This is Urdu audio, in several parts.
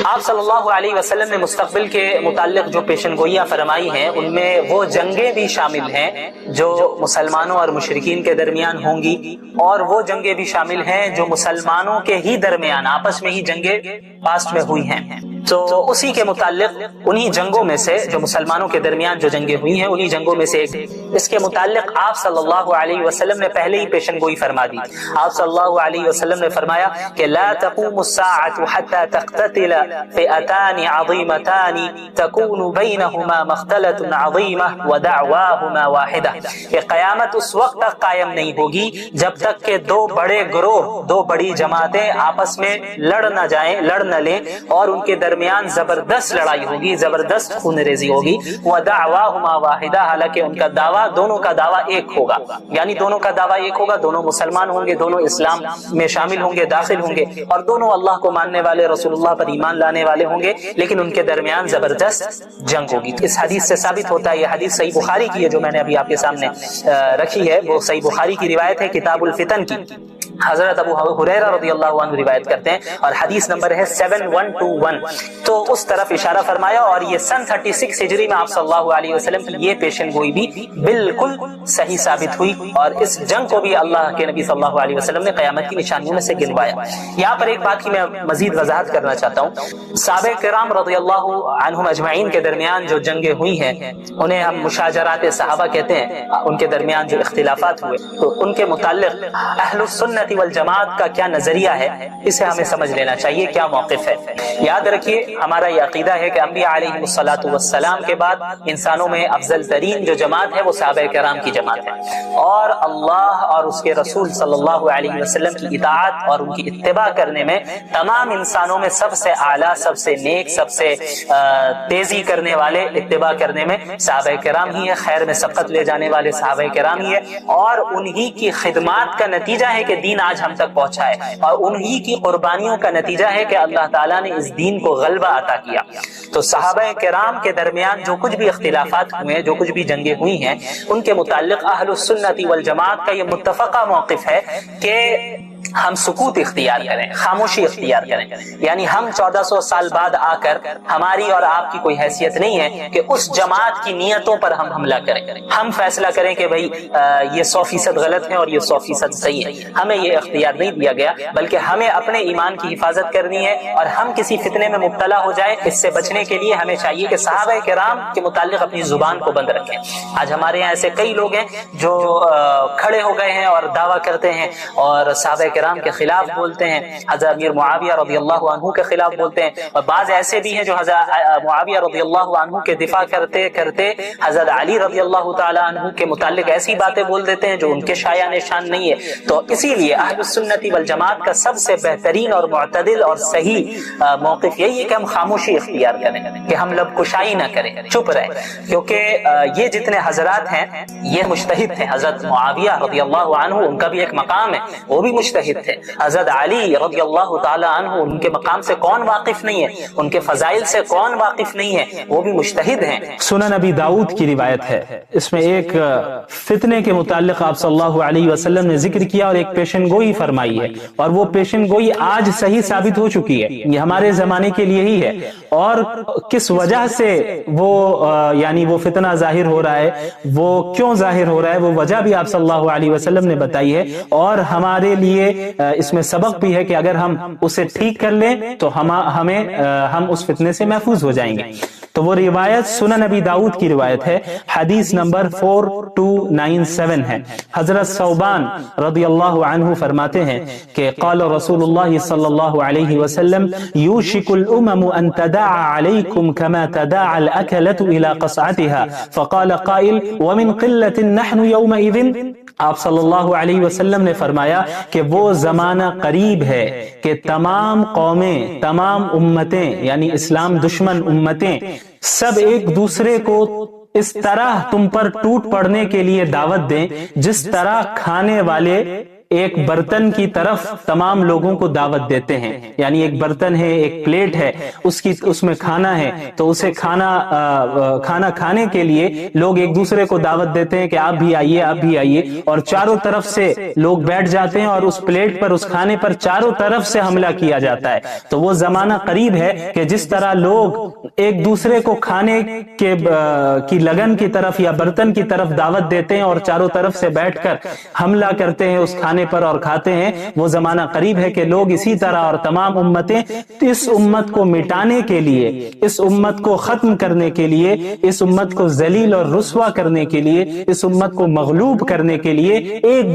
آپ صلی اللہ علیہ وسلم نے مستقبل کے متعلق جو پیشن گوئیاں فرمائی ہیں ان میں وہ جنگیں بھی شامل ہیں جو مسلمانوں اور مشرکین کے درمیان ہوں گی، اور وہ جنگیں بھی شامل ہیں جو مسلمانوں کے ہی درمیان آپس میں ہی جنگیں پاسٹ میں ہوئی ہیں۔ تو اسی کے متعلق انہی جنگوں میں سے جو مسلمانوں کے درمیان جو جنگیں ہوئی ہیں انہی جنگوں میں سے ایک، اس کے متعلق آپ صلی اللہ علیہ وسلم نے پہلے ہی پیشن گوئی فرما دی۔ آپ صلی اللہ علیہ وسلم نے فرمایا کہ لا تقوم الساعة حتى تقتتل فئتان عظیمتان تكون بینہما مختلة عظیمہ ودعواہما واحدہ، کہ قیامت اس وقت تک قائم نہیں ہوگی جب تک کہ دو بڑے گروہ، دو بڑی جماعتیں آپس میں لڑ نہ لیں اور ان کے درمیان زبردست لڑائی ہوگی، زبردست خون ریزی ہوگی۔ وَدَعْوَاهُمَا وَاحِدَةٌ، حالانکہ ان کا دعویٰ، دونوں کا دعویٰ ایک ہوگا، یعنی دونوں کا دعویٰ ایک ہوگا، دونوں مسلمان ہوں گے، دونوں اسلام میں شامل ہوں گے، داخل ہوں گے، اور دونوں اللہ کو ماننے والے، رسول اللہ پر ایمان لانے والے ہوں گے، لیکن ان کے درمیان زبردست جنگ ہوگی۔ اس حدیث سے ثابت ہوتا ہے، یہ حدیث صحیح بخاری کی ہے جو میں نے ابھی آپ کے سامنے رکھی ہے، وہ صحیح بخاری کی روایت ہے کتاب الفتن کی۔ حضرت ابو ہریرہ رضی اللہ عنہ روایت کرتے ہیں اور حدیث نمبر ہے 7121۔ تو اس طرف اشارہ فرمایا، اور یہ سن 36 ہجری میں آپ صلی اللہ علیہ وسلم کی یہ پیشن گوئی بھی بالکل صحیح ثابت ہوئی، اور اس جنگ کو بھی اللہ کے نبی صلی اللہ علیہ وسلم نے قیامت کی نشانیوں میں سے گنوایا۔ یہاں پر ایک بات کی میں مزید وضاحت کرنا چاہتا ہوں، صحابہ کرام رضی اللہ عنہم اجمعین کے درمیان جو جنگیں ہوئی ہیں انہیں ہم مشاجرات صحابہ کہتے ہیں، ان کے درمیان جو اختلافات ہوئے تو ان کے متعلق اہل السنت والجماعت کا کیا نظریہ ہے، اسے ہمیں سمجھ لینا چاہیے، کیا موقف ہے۔ یاد رکھیے ہمارا یہ عقیدہ ہے کہ انبیاء علیہ الصلوۃ والسلام کے بعد انسانوں میں افضل ترین جو جماعت ہے وہ صحابہ کرام کی جماعت ہے، اور اللہ اور اس کے رسول صلی اللہ علیہ وسلم کی اطاعت اور ان کی اتباع کرنے میں تمام انسانوں میں سب سے اعلیٰ، سب سے نیک، سب سے تیزی کرنے والے اتباع کرنے میں صحابہ کرام ہی ہے، خیر میں سبقت لے جانے والے صحابہ کرام ہی ہے، اور انہی کی خدمات کا نتیجہ ہے کہ دین آج ہم تک پہنچا ہے، اور انہی کی قربانیوں کا نتیجہ ہے کہ اللہ تعالیٰ نے اس دین کو غلبہ عطا کیا۔ تو صحابہ کرام کے درمیان جو کچھ بھی اختلافات ہوئے، جو کچھ بھی جنگیں ہوئی ہیں، ان کے متعلق اہل السنت والجماعت کا یہ متفقہ موقف ہے کہ ہم سکوت اختیار کریں، خاموشی اختیار کریں، یعنی ہم 1400 سال بعد آ کر ہماری اور آپ کی کوئی حیثیت نہیں ہے کہ اس جماعت کی نیتوں پر ہم حملہ کریں، ہم فیصلہ کریں کہ بھئی یہ 100% غلط ہے اور یہ 100% صحیح ہے، ہمیں یہ اختیار نہیں دیا گیا، بلکہ ہمیں اپنے ایمان کی حفاظت کرنی ہے، اور ہم کسی فتنے میں مبتلا ہو جائے اس سے بچنے کے لیے ہمیں چاہیے کہ صحابہ کرام کے متعلق اپنی زبان کو بند رکھیں۔ آج ہمارے یہاں ایسے کئی لوگ ہیں جو کھڑے ہو گئے ہیں اور دعویٰ کرتے ہیں اور صحابہ کرام کے خلاف بولتے ہیں، حضرت امیر معاویہ رضی اللہ عنہ کے خلاف بولتے ہیں، اور بعض ایسے بھی ہیں جو حضرت معاویہ رضی اللہ عنہ کے دفاع کرتے کرتے حضرت علی رضی اللہ تعالی عنہ کے متعلق ایسی باتیں بول دیتے ہیں جو ان کے شایع نشان نہیں ہے۔ تو اسی لیے اہل السنت والجماعت کا سب سے بہترین اور معتدل اور صحیح موقف یہی ہے کہ ہم خاموشی اختیار کریں، کہ ہم لب کشائی نہ کریں، چپ رہیں، کیونکہ یہ جتنے حضرات ہیں یہ مجتہد تھے۔ حضرت معاویہ رضی اللہ عنہ ان کا بھی ایک مقام ہے، وہ بھی مجتہد تھے۔ حضرت علی رضی اللہ تعالی عنہ ان کے مقام سے کون واقف نہیں ہے، ان کے فضائل سے کون واقف نہیں ہے، وہ بھی مجتہد ہیں۔ سنن ابی داؤد کی روایت ہے، اس میں ایک فتنے کے متعلق آپ صلی اللہ علیہ وسلم نے ذکر کیا اور ایک پیشن گوئی فرمائی ہے، اور وہ پیشن گوئی آج صحیح ثابت ہو چکی ہے، یہ ہمارے زمانے کے لیے ہی ہے، اور کس وجہ سے وہ یعنی وہ فتنہ ظاہر ہو رہا ہے، وہ کیوں ظاہر ہو رہا ہے، وہ وجہ بھی آپ صلی اللہ علیہ وسلم نے بتائی ہے، اور ہمارے لیے اس میں سبق بھی ہے کہ اگر ہم اسے ٹھیک کر لیں تو ہم اس فتنے سے محفوظ ہو جائیں گے۔ تو وہ روایت سنن ابی داؤد کی روایت ہے، حدیث نمبر 4297 ہے۔ حضرت ثوبان رضی اللہ عنہ فرماتے ہیں کہ قال رسول اللہ صلی اللہ علیہ وسلم یوشک الامم ان تداعى علیکم کما تداعى الاکلۃ الى قصعتها فقال قائل ومن قلة نحن یومئذ۔ آپ صلی اللہ علیہ وسلم نے فرمایا کہ وہ زمانہ قریب ہے کہ تمام قومیں، تمام امتیں یعنی اسلام دشمن امتیں سب ایک دوسرے کو اس طرح تم پر ٹوٹ پڑنے کے لیے دعوت دیں جس طرح کھانے والے ایک برتن کی طرف تمام لوگوں کو دعوت دیتے ہیں. یعنی ایک برتن ہے، ایک پلیٹ ہے، اس میں کھانا ہے، تو اسے کھانا کھانے کے لیے لوگ ایک دوسرے کو دعوت دیتے ہیں کہ آپ بھی آئیے، آپ بھی آئیے، اور چاروں طرف سے لوگ بیٹھ جاتے ہیں اور اس پلیٹ پر، اس کھانے پر چاروں طرف سے حملہ کیا جاتا ہے. تو وہ زمانہ قریب ہے کہ جس طرح لوگ ایک دوسرے کو کھانے کی لگن کی طرف یا برتن کی طرف دعوت دیتے ہیں اور چاروں طرف سے بیٹھ کر حملہ کرتے ہیں اس کھانے پر اور کھاتے ہیں، وہ زمانہ قریب ہے کہ لوگ اسی طرح، اور تمام امتیں اس امت کو مٹانے کے لیے، اس امت کو ختم کرنے کے لیے، اس امت کو ذلیل اور رسوا کرنے کے لیے، اس امت کو مغلوب کرنے کے لیے ایک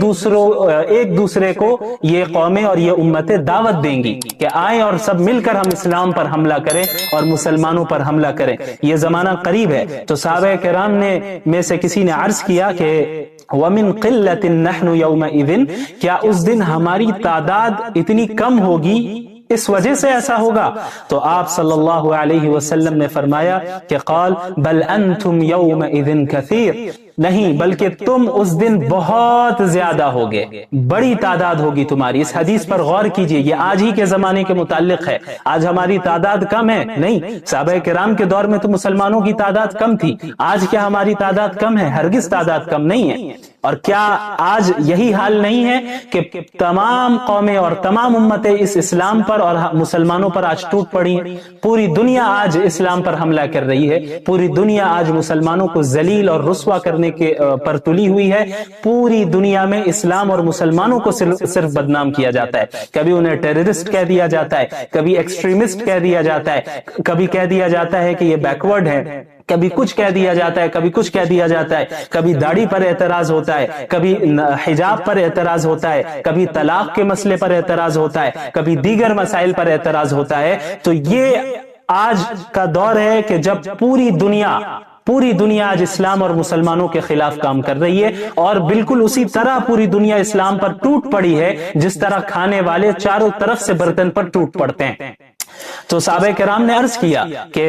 دوسرے کو یہ قومیں اور یہ امتیں دعوت دیں گی کہ آئیں اور سب مل کر ہم اسلام پر حملہ کریں اور مسلمانوں پر حملہ کریں. یہ زمانہ قریب ہے. تو صحابہ کرام میں سے کسی نے عرض کیا کہ وَمِن قِلَّةٍ نَحْنُ يَوْمَئِذٍ، کیا اس دن ہماری تعداد اتنی کم ہوگی، اس وجہ سے ایسا ہوگا؟ تو آپ صلی اللہ علیہ وسلم نے فرمایا کہ قال بل انتم یومئذ کثیر، نہیں بلکہ تم اس دن بہت زیادہ ہوگے، بڑی تعداد ہوگی تمہاری. اس حدیث پر غور کیجئے، یہ آج ہی کے زمانے کے متعلق ہے. آج ہماری تعداد کم ہے؟ نہیں، صحابہ کرام کے دور میں تو مسلمانوں کی تعداد کم تھی. آج کیا ہماری تعداد کم ہے؟ ہرگز تعداد کم نہیں ہے. اور کیا آج یہی حال نہیں ہے کہ تمام قومیں اور تمام امتیں اس اسلام پر اور مسلمانوں پر آج ٹوٹ پڑی ہیں؟ پوری دنیا آج اسلام پر حملہ کر رہی ہے، پوری دنیا آج مسلمانوں کو ذلیل اور رسوا کرنے پر تلی ہوئی ہے. پوری دنیا میں اسلام اور مسلمانوں کو صرف بدنام کیا جاتا ہے. کبھی انہیں ٹیررسٹ کہہ دیا جاتا ہے، کبھی ایکسٹریمسٹ کہہ دیا جاتا ہے، کبھی کہہ دیا جاتا ہے کہ یہ بیکورڈ ہے، کبھی کچھ کہہ دیا جاتا ہے، کبھی کچھ کہہ دیا جاتا ہے، کبھی داڑھی پر اعتراض ہوتا ہے، کبھی حجاب پر اعتراض ہوتا ہے، کبھی طلاق کے مسئلے پر اعتراض ہوتا ہے، کبھی دیگر مسائل پر اعتراض ہوتا ہے. تو یہ آج کا دور ہے کہ جب پوری دنیا آج اسلام اور مسلمانوں کے خلاف کام کر رہی ہے، اور بالکل اسی طرح پوری دنیا اسلام پر ٹوٹ پڑی ہے جس طرح کھانے والے چاروں طرف سے برتن پر ٹوٹ پڑتے ہیں. تو صحابہ کرام نے عرض کیا کہ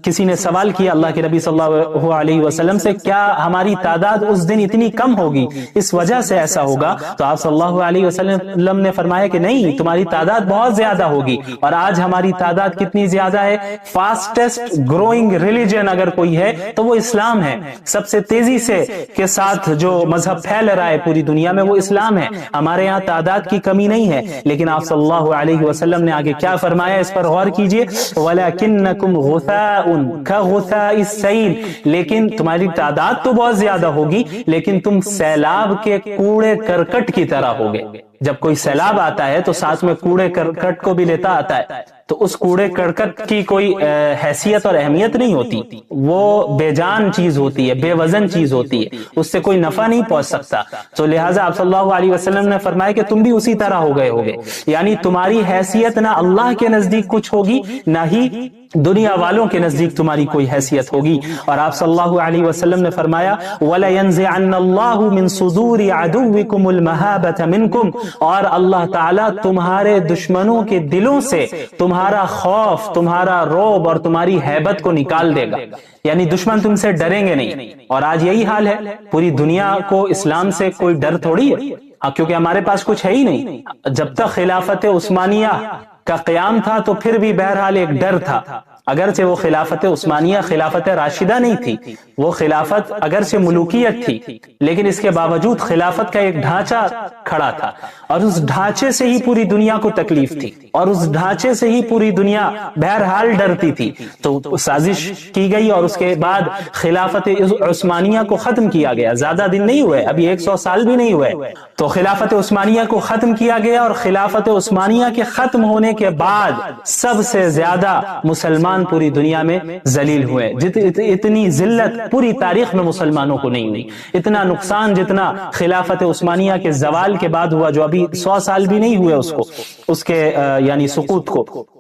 کسی نے سوال کیا اللہ کے نبی صلی اللہ علیہ وسلم سے، کیا ہماری تعداد اس دن اتنی کم ہوگی، اس وجہ سے ایسا ہوگا؟ تو آپ صلی اللہ علیہ وسلم نے فرمایا کہ نہیں، تمہاری تعداد بہت زیادہ ہوگی. اور آج ہماری تعداد کتنی زیادہ ہے؟ فاسٹسٹ گروئنگ ریلیجن اگر کوئی ہے تو وہ اسلام ہے. سب سے تیزی سے کے ساتھ جو مذہب پھیل رہا ہے پوری دنیا میں وہ اسلام ہے. ہمارے یہاں تعداد کی کمی نہیں ہے، لیکن آپ صلی اللہ علیہ وسلم نے آگے کیا فرمایا، اس پر غور کیجئے. وَلَكِنَّكُمْ غُثَاءٌ كَغُثَاءِ السَّيْلِ، لیکن تمہاری تعداد تو بہت زیادہ ہوگی لیکن تم سیلاب کے کوڑے کرکٹ کی طرح ہوگے. جب کوئی سیلاب آتا ہے تو ساتھ میں کوڑے کرکٹ کو بھی لیتا آتا ہے، تو اس کوڑے کرکٹ کی کوئی حیثیت اور اہمیت نہیں ہوتی، وہ بے جان چیز ہوتی ہے، بے وزن چیز ہوتی ہے، اس سے کوئی نفع نہیں پہنچ سکتا. تو لہٰذا آپ صلی اللہ علیہ وسلم نے فرمایا کہ تم بھی اسی طرح ہو گئے ہوگے. یعنی تمہاری حیثیت نہ اللہ کے نزدیک کچھ ہوگی، نہ ہی دنیا والوں کے نزدیک تمہاری کوئی حیثیت ہوگی. اور آپ صلی اللہ علیہ وسلم نے فرمایا وَلَيَنزِعَنَّ اللَّهُ مِن صُدُورِ عَدُوِّكُمُ الْمَهَابَةَ مِنْكُمْ، اور اللہ تعالیٰ تمہارے دشمنوں کے دلوں سے تمہارا خوف، تمہارا رعب اور تمہاری ہیبت کو نکال دے گا. یعنی دشمن تم سے ڈریں گے نہیں. اور آج یہی حال ہے، پوری دنیا کو اسلام سے کوئی ڈر تھوڑی ہے، کیونکہ ہمارے پاس کچھ ہے ہی نہیں. جب تک خلافت عثمانیہ کا قیام تھا تو پھر بھی بہرحال ایک ڈر تھا، اگرچہ وہ خلافت عثمانیہ خلافت راشدہ نہیں تھی، وہ خلافت اگرچہ ملوکیت تھی، لیکن اس کے باوجود خلافت کا ایک ڈھانچہ کھڑا تھا، اور اس ڈھانچے سے ہی پوری دنیا کو تکلیف تھی، اور اس ڈھانچے سے ہی پوری دنیا بہرحال ڈرتی تھی. تو سازش کی گئی اور اس کے بعد خلافت عثمانیہ کو ختم کیا گیا. زیادہ دن نہیں ہوئے، ابھی 100 سال بھی نہیں ہوئے، تو خلافت عثمانیہ کو ختم کیا گیا. اور خلافت عثمانیہ کے ختم ہونے کے بعد سب سے زیادہ مسلمان پوری دنیا میں ذلیل ہوئے. اتنی ذلت پوری تاریخ میں مسلمانوں کو نہیں ہوئی، اتنا نقصان جتنا خلافت عثمانیہ کے زوال کے بعد ہوا، جو ابھی 100 سال بھی نہیں ہوئے اس کے یعنی سقوط کو.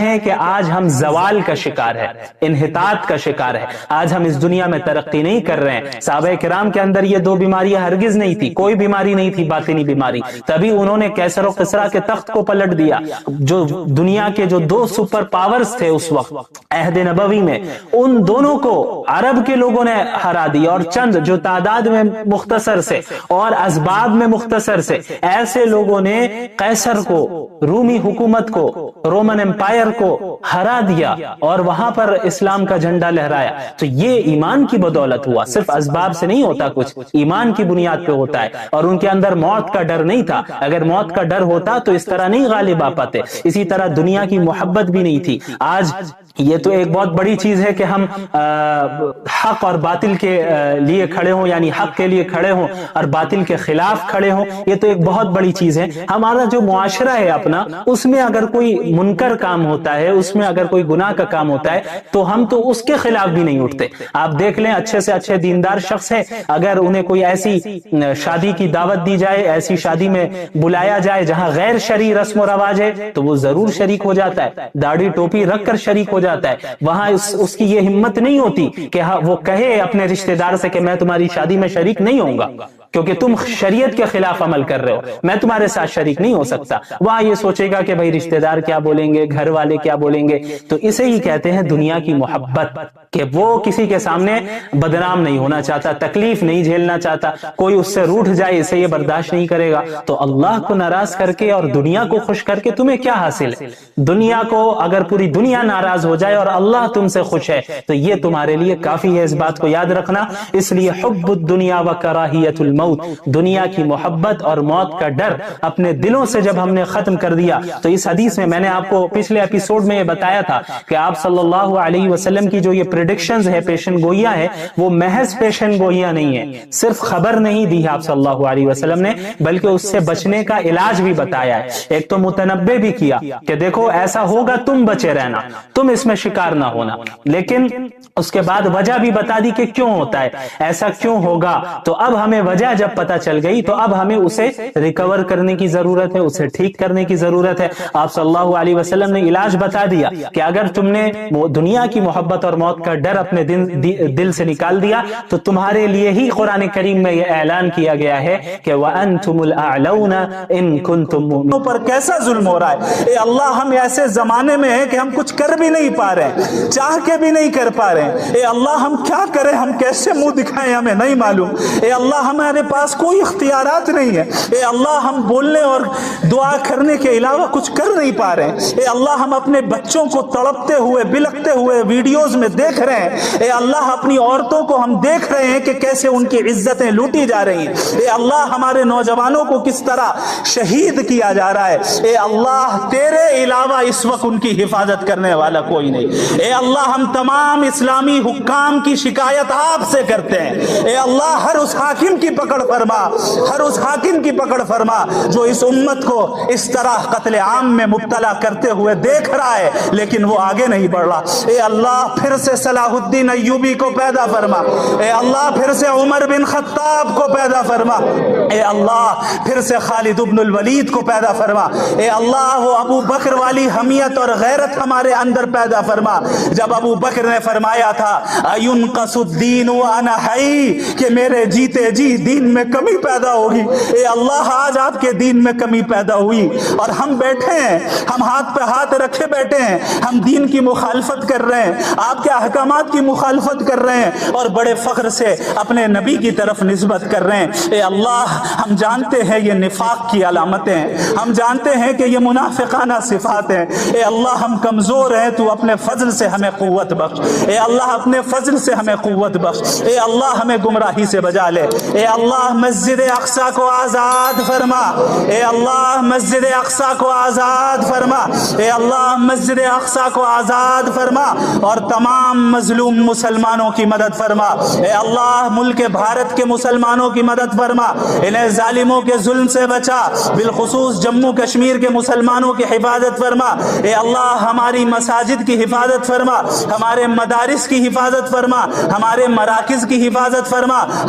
ہے کہ آج ہم زوال کا شکار ہے, انحطاط کا شکار ہے. آج ہم اس دنیا میں ترقی نہیں کر رہے ہیں. صحابہ کرام کے اندر یہ دو بیماریاں ہرگز نہیں تھی, کوئی بیماری نہیں تھی باطنی بیماری, تبھی انہوں نے کیسر و قصرا کے تخت کو پلٹ دیا. جو دنیا کے جو دو سپر پاورز تھے اس وقت عہد نبوی میں, ان دونوں کو عرب کے لوگوں نے ہرا دیا, اور چند جو تعداد میں مختصر سے اور اسباب میں مختصر سے ایسے لوگوں نے قیصر کو, رومی حکومت کو, رومن امپائر کو ہرا دیا اور وہاں پر اسلام کا جھنڈا لہرایا. تو یہ ایمان کی بدولت ہوا, صرف اسباب سے نہیں ہوتا کچھ, ایمان کی بنیاد پہ ہوتا ہے. اور ان کے اندر موت کا ڈر نہیں تھا. اگر موت کا ڈر ہوتا تو اس طرح نہیں غالب آ پاتے. اسی طرح دنیا کی محبت بھی نہیں تھی. آج یہ تو ایک بہت بڑی چیز ہے کہ ہم حق اور باطل کے لیے کھڑے ہوں, یعنی حق کے لیے کھڑے ہوں اور باطل کے خلاف کھڑے ہوں. یہ تو ایک بہت بڑی چیز ہے. ہمارا جو معاشرہ ہے اپنا, اس میں اگر کوئی منکر کام ہوتا ہے, اس میں اگر کوئی گناہ کا کام ہوتا ہے, تو ہم تو اس کے خلاف بھی نہیں اٹھتے. آپ دیکھ لیں, اچھے سے اچھے دیندار شخص ہے, اگر انہیں کوئی ایسی شادی کی دعوت دی جائے, ایسی شادی میں بلایا جائے جہاں غیر شرعی رسم و رواج ہے, تو وہ ضرور شریک ہو جاتا ہے, داڑھی ٹوپی رکھ کر شریک ہو جاتا ہے. وہاں اس کی یہ ہمت نہیں ہوتی کہ وہ کہے اپنے رشتہ دار سے کہ میں تمہاری شادی میں شریک نہیں ہوں گا, کیونکہ تم شریعت کے خلاف عمل کر رہے ہو, میں تمہارے ساتھ شریک نہیں ہو سکتا. وہاں یہ سوچے گا کہ بھائی رشتہ دار کیا بولیں گے, گھر والے کیا بولیں گے. تو اسے ہی کہتے ہیں دنیا کی محبت, کہ وہ کسی کے سامنے بدنام نہیں ہونا چاہتا, تکلیف نہیں جھیلنا چاہتا. کوئی اس سے روٹھ جائے, اسے یہ برداشت نہیں کرے گا. تو اللہ کو ناراض کر کے اور دنیا کو خوش کر کے تمہیں کیا حاصل ہے؟ دنیا کو اگر پوری دنیا ناراض ہو جائے اور اللہ تم سے خوش ہے, تو یہ تمہارے لیے کافی ہے. اس بات کو یاد رکھنا. اس لیے حب الدنیا و کراہیت الموت, دنیا کی محبت اور موت کا ڈر اپنے دلوں سے جب ہم نے ختم کر دیا, تو اس حدیث میں نے آپ کو پچھلے ایپیسوڈ میں یہ بتایا تھا کہ آپ صلی اللہ علیہ وسلم کی جو یہ پریڈکشنز ہے, پیشن گوئیاں ہے, وہ محض پیشن گوئیاں نہیں ہے. صرف خبر نہیں دی ہے آپ صلی اللہ علیہ وسلم نے, بلکہ اس سے بچنے کا علاج بھی بتایا ہے. ایک تو متنبع بھی کیا کہ دیکھو ایسا ہوگا, تم بچے رہنا, تم اس میں شکار نہ ہونا. لیکن اس کے بعد وجہ بھی بتا دی کہ کیوں ہوتا ہے, ایسا کیوں ہوگا. تو اب ہمیں وجہ جب پتہ چل گئی, تو اب ہمیں اسے ریکور کرنے کی ضرورت ہے, اسے ٹھیک کرنے کی ضرورت ہے. آپ صلی اللہ علیہ وسلم نے علاج بتا دیا کہ اگر تم نے دنیا کی محبت اور موت کا ڈر اپنے دل سے نکال دیا, تو تمہارے لیے ہی قرآن کریم میں یہ اعلان کیا گیا ہے کہ وَأَنْتُمُ الْأَعْلَوْنَ إِن كُنْتُم مُؤْمِنِينَ. پر کیسا ظلم ہو رہا ہے. اے اللہ, ہم ایسے زمانے میں ہیں کہ ہم کچھ کر بھی نہیں پا رہے, چاہ کے بھی نہیں کر پا رہے. اے اللہ, ہم کیا کریں, ہم کیسے منہ دکھائیں, ہمیں نہیں معلوم. اے اللہ, ہمارے پاس کوئی اختیارات نہیں ہے. اے اللہ, ہم بولنے اور دعا کرنے کے علاوہ کچھ کر نہیں پا رہے. اے اللہ, ہم اپنے بچوں کو تڑپتے ہوئے بلکتے ہوئے ویڈیوز میں دیکھ رہے ہیں. اے اللہ, اپنی عورتوں کو ہم دیکھ رہے ہیں کہ کیسے ان کی عزتیں لوٹی جا رہی ہیں. اے اللہ, ہمارے نوجوانوں کو کس طرح شہید کیا جا رہا ہے. اے اللہ, تیرے علاوہ اس وقت ان کی حفاظت کرنے والا کوئی نہیں. اے اللہ, ہم تمام اسلامی حکام کی شکایت آپ سے کرتے ہیں. اے اللہ, ہر اس حاکم کی پکڑ فرما, ہر اس حاکم کی پکڑ فرما جو اس امت کو اس طرح قتل عام میں مبتلا کرتے ہوئے دیکھ رہا ہے, لیکن وہ آگے نہیں بڑھ رہا. اے اللہ, پھر سے صلاح الدین ایوبی کو پیدا فرما. اے اللہ, پھر سے عمر بن خطاب کو پیدا فرما. اے اللہ, پھر سے خالد بن الولید کو پیدا فرما. اے اللہ, وہ ابو بکر والی حمیت اور غیرت ہمارے اندر پیدا فرما. جب ابو بکر نے فرمایا تھا اَيُنْقَصُ الدِّينُ وَأَنَا حَيٌّ, کہ میرے جیتے جی دین میں کمی پیدا ہوگی. اے اللہ, آج آپ کے دین میں کمی پیدا ہوئی اور ہم بیٹھے ہیں, ہم ہاتھ پہ ہاتھ رکھے بیٹھے ہیں, ہم دین کی مخالفت کر رہے ہیں, آپ کے احکامات کی مخالفت کر رہے ہیں اور بڑے فخر سے اپنے نبی کی طرف نسبت کر رہے ہیں. اے اللہ, ہم جانتے ہیں یہ نفاق کی علامتیں ہیں, ہم جانتے ہیں کہ یہ منافقانہ صفات ہیں. اے اللہ, ہم کمزور ہیں, تو اپنے فضل سے ہمیں قوت بخش. اے اللہ, اپنے فضل سے ہمیں قوت بخش. اے اللہ, ہمیں گمراہی سے بچا لے. اے اللہ, مسجد اقصی کو آزاد فرما. اے اللہ, مسجد اقصی کو آزاد فرما. اے اللہ, مسجد اقصی کو آزاد فرما اور تمام مظلوم مسلمانوں کی مدد فرما. اے اللہ, ملک بھارت کے مسلمانوں کی مدد فرما, انہیں ظالموں کے ظلم سے بچا, بالخصوص جموں کشمیر کے مسلمانوں کی حفاظت فرما. اے اللہ, ہماری مساجد کی حفاظت فرما, ہمارے مدارس کی حفاظت فرما, ہمارے مراکز کی حفاظت فرما,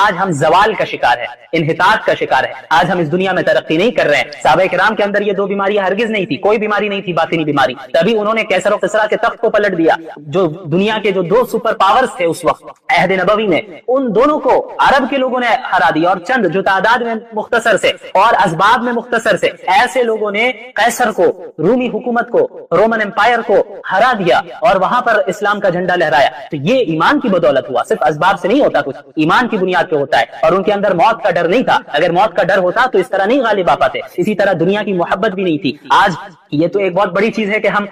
آج ہم زوال کا شکار ہے، انحطاط کا شکار ہے، آج ہم اس دنیا میں ترقی نہیں کر رہے ہیں۔ صحابہ کرام کے اندر یہ دو بیماریاں ہرگز نہیں تھی، کوئی بیماری نہیں تھی باطنی بیماری، تبھی انہوں نے کیسر و قصرا کے تخت کو پلٹ دیا۔ جو دنیا کے جو دو سپر پاورز تھے اس وقت عہد نبوی میں، ان دونوں کو عرب کے لوگوں نے ہرا دیا، اور چند جو تعداد میں مختصر سے اور اسباب میں مختصر سے ایسے لوگوں نے قیصر کو، رومی حکومت کو، رومن امپائر کو ہرا دیا اور وہاں پر اسلام کا جھنڈا لہرایا۔ تو یہ ایمان کی بدولت ہوا، صرف اسباب سے نہیں ہوتا، کچھ ایمان کی بنیاد پہ ہوتا ہے، اور ان کے اندر موت کا ڈر نہیں تھا۔ اگر موت کا ڈر ہوتا تو اس طرح نہیں غالب آ پاتے، اسی طرح دنیا کی محبت بھی نہیں تھی۔ آج یہ تو ایک بہت بڑی چیز ہے کہ ہم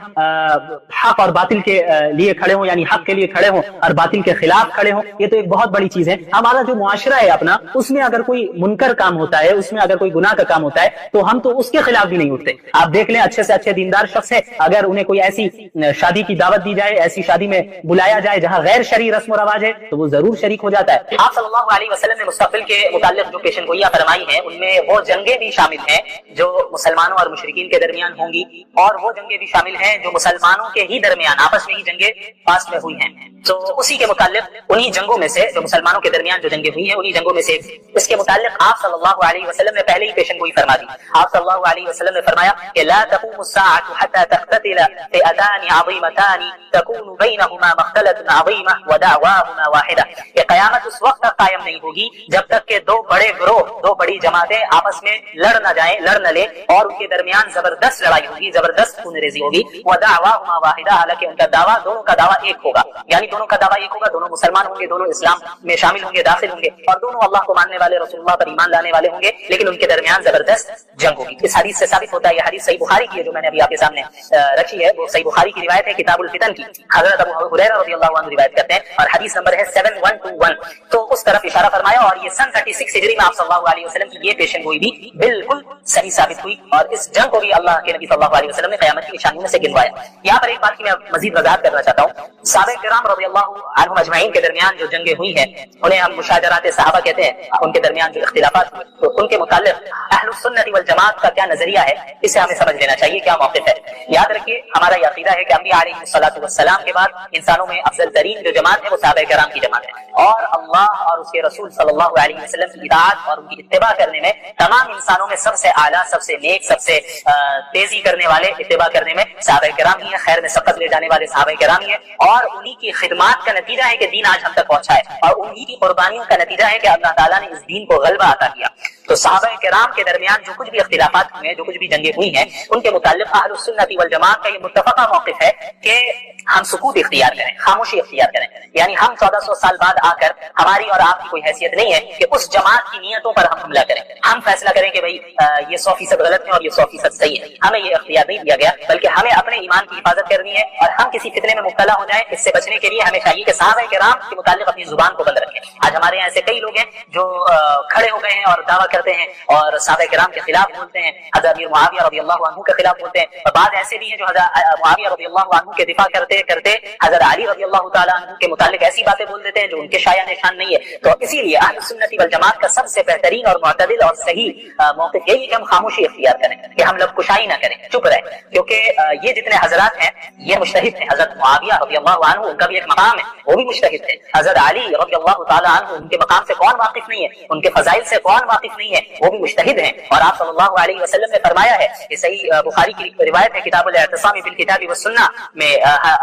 حق اور باطل کے لیے کھڑے ہوں، یعنی حق کے لیے کھڑے ہوں اور باطل کے خلاف کھڑے ہوں، یہ تو ایک بہت بڑی چیز ہے۔ ہمارا جو معاشرہ ہے اپنا، اس میں اگر کوئی منکر کام ہوتا ہے، اس میں اگر کوئی گناہ کا کام ہوتا ہے تو ہم تو اس کے خلاف بھی نہیں اٹھتے۔ آپ دیکھ لیں اچھے سے اچھے دیندار شخص ہے، اگر انہیں کوئی ایسی شادی کی دعوت دی جائے، ایسی شادی میں بلایا جائے جہاں غیر شرعی رسم و رواج ہے، تو وہ ضرور شریک ہو جاتا ہے۔ آپ صلی اللہ علیہ وسلم نے مستقبل کے متعلق جو پیشن گوئیاں فرمائی ہیں، ان میں وہ جنگیں بھی شامل ہیں جو مسلمانوں اور مشرکین کے درمیان ہوں گی، اور وہ جنگیں بھی شامل ہیں جو مسلمانوں کے ہی درمیان آپس میں ہی جنگیں پاس میں ہوئی ہیں۔ تو اسی کے متعلق انہی جنگوں میں سے جو مسلمانوں کے درمیان جو جنگیں ہوئی ہیں، انہی جنگوں میں سے اس کے متعلق آپ صلی اللہ علیہ وسلم نے پہلے ہی پیشن گوئی فرما دی۔ آپ صلی اللہ علیہ وسلم نے فرمایا کہ لا تقوم الساعة حتى تقتتل فئتان عظيمتان تكون بينهما مختلة عظيمة ودعواهما واحدة، کہ قیامت اس وقت تک قائم نہیں ہوگی جب تک کہ دو بڑے گروہ، دو بڑی جماعتیں آپس میں لڑ نہ جائیں، لڑ نہ لیں، اور ان کے درمیان زبردست لڑائی ہوگی، زبردست خون ریزی ہوگی۔ ودعواهما واحدة، حالانکہ ان کا دعویٰ، دونوں کا دعویٰ ایک ہوگا، یعنی دونوں کا دعویٰ ایک ہوگا، دونوں مسلمان ہوں گے، دونوں اسلام میں شامل ہوں گے، داخل ہوں گے، اور دونوں اللہ کو ماننے والے، رسول اللہ پر ایمان لانے والے ہوں گے، لیکن ان کے درمیان زبردست جنگ ہوگی۔ اس حدیث سے ثابت ہوتا ہے، یہ حدیث صحیح بخاری کی ہے جو میں نے ابھی آپ کے سامنے رکھی ہے، وہ صحیح بخاری کی روایت ہے کتاب الفتن کی، حضرت ابو ہریرہ رضی اللہ عنہ روایت کرتے ہیں، اور حدیث نمبر ہے 7121۔ تو اس طرف اشارہ فرمایا، اور یہ سن 36 ہجری میں آپ صلی اللہ علیہ وسلم کی یہ پیشن گوئی بھی بالکل صحیح ثابت ہوئی، اور اس جنگ کو بھی اللہ کے نبی صلی اللہ علیہ وسلم نے قیامت کی نشانیوں میں سے گنوایا۔ یہاں پر ایک بات کی میں مزید وضاحت کرنا چاہتا ہوں، صحابہ کرام رضی اللہ عنہم اجمعین کے درمیان جو جنگیں ہوئی ہیں انہیں ہم مشاجرات صحابہ کہتے ہیں، ان کے درمیان جو اختلافات ہوئے، تو ان کے متعلق اہل السنت والجماعت کا کیا نظریہ ہے، اسے ہمیں سمجھ لینا چاہیے، کیا موقف ہے۔ یاد رکھیے، ہمارا یہ عقیدہ ہے کہ انبیاء علیہ الصلوۃ والسلام کے بعد انسانوں میں افضل ترین جو جماعت ہے وہ صحابہ کرام کی جماعت ہے، اور اللہ اور اس کے رسول صلی اللہ علیہ وسلم کی اطاعت اور ان کی اتباع کرنے میں تمام انسانوں میں سب سے اعلیٰ، سب سے نیک، سب سے تیزی کرنے والے، اتباع کرنے میں صحابہ کرام ہی ہیں، خیر میں سبقت لے جانے والے صحابہ کرام ہی ہیں، اور انہی کی خدمات کا نتیجہ ہے کہ دین آج ہم تک پہنچا ہے، اور انہی کی قربانیوں کا نتیجہ ہے کہ اللہ تعالیٰ نے اس دین کو غلبہ عطا کیا۔ تو صحابہ کرام کے درمیان جو کچھ بھی اختلافات ہوئے ہیں، جو کچھ بھی جنگیں ہوئی ہیں، ان کے متعلق اہل السنت والجماعت کا یہ متفقہ موقف ہے کہ ہم سکوت اختیار کریں، خاموشی اختیار کریں، یعنی ہم 1400 سال بعد آ کر ہماری اور آپ کی کوئی حیثیت نہیں ہے کہ اس جماعت کی نیتوں پر ہم حملہ کریں، ہم فیصلہ کریں کہ بھئی یہ 100% غلط ہے اور یہ 100% صحیح ہے، ہمیں یہ اختیار نہیں دیا گیا، بلکہ ہمیں اپنے ایمان کی حفاظت کرنی ہے، اور ہم کسی فتنے میں مبتلا ہو جائیں اس سے بچنے کے لیے ہمیں چاہیے کہ صحابہ کرام کے متعلق اپنی زبان کو بند رکھیں۔ آج ہمارے یہاں ایسے کئی لوگ ہیں جو کھڑے ہو گئے ہیں اور دعویٰ کرتے ہیں اور صحابہ کرام کے خلاف بولتے ہیں، حضرت امیر معاویہ رضی اللہ عنہ کے خلاف بولتے ہیں، اور بعض ایسے بھی ہیں جو حضرت معاویہ رضی اللہ عنہ کے دفاع کرتے کرتے حضرت علی رضی اللہ تعالیٰ عنہ کے متعلق ایسی باتیں بول دیتے ہیں جو ان کے شایع نشان نہیں ہے۔ تو اسی لیے اہل سنت والجماعت کا سب سے بہترین اور معتدل اور صحیح موقف یہی ہے کہ ہم خاموشی اختیار کریں، کہ ہم لب کشائی نہ کریں، چپ رہیں، کیونکہ یہ جتنے حضرات ہیں یہ مجتہد ہیں۔ حضرت معاویہ رضی اللہ عنہ ان کا بھی ایک مقام ہے، وہ بھی مجتہد ہے۔ حضرت علی رضی اللہ تعالیٰ عنہ ان کے مقام سے کون واقف نہیں ہے، ان کے فضائل سے کون واقف نہیں ہے، وہ بھی مجتہد ہیں۔ اور آپ صلی اللہ علیہ وسلم نے فرمایا ہے، یہ صحیح بخاری کی روایت ہے کتاب الاعتصام بالکتاب والسنہ میں،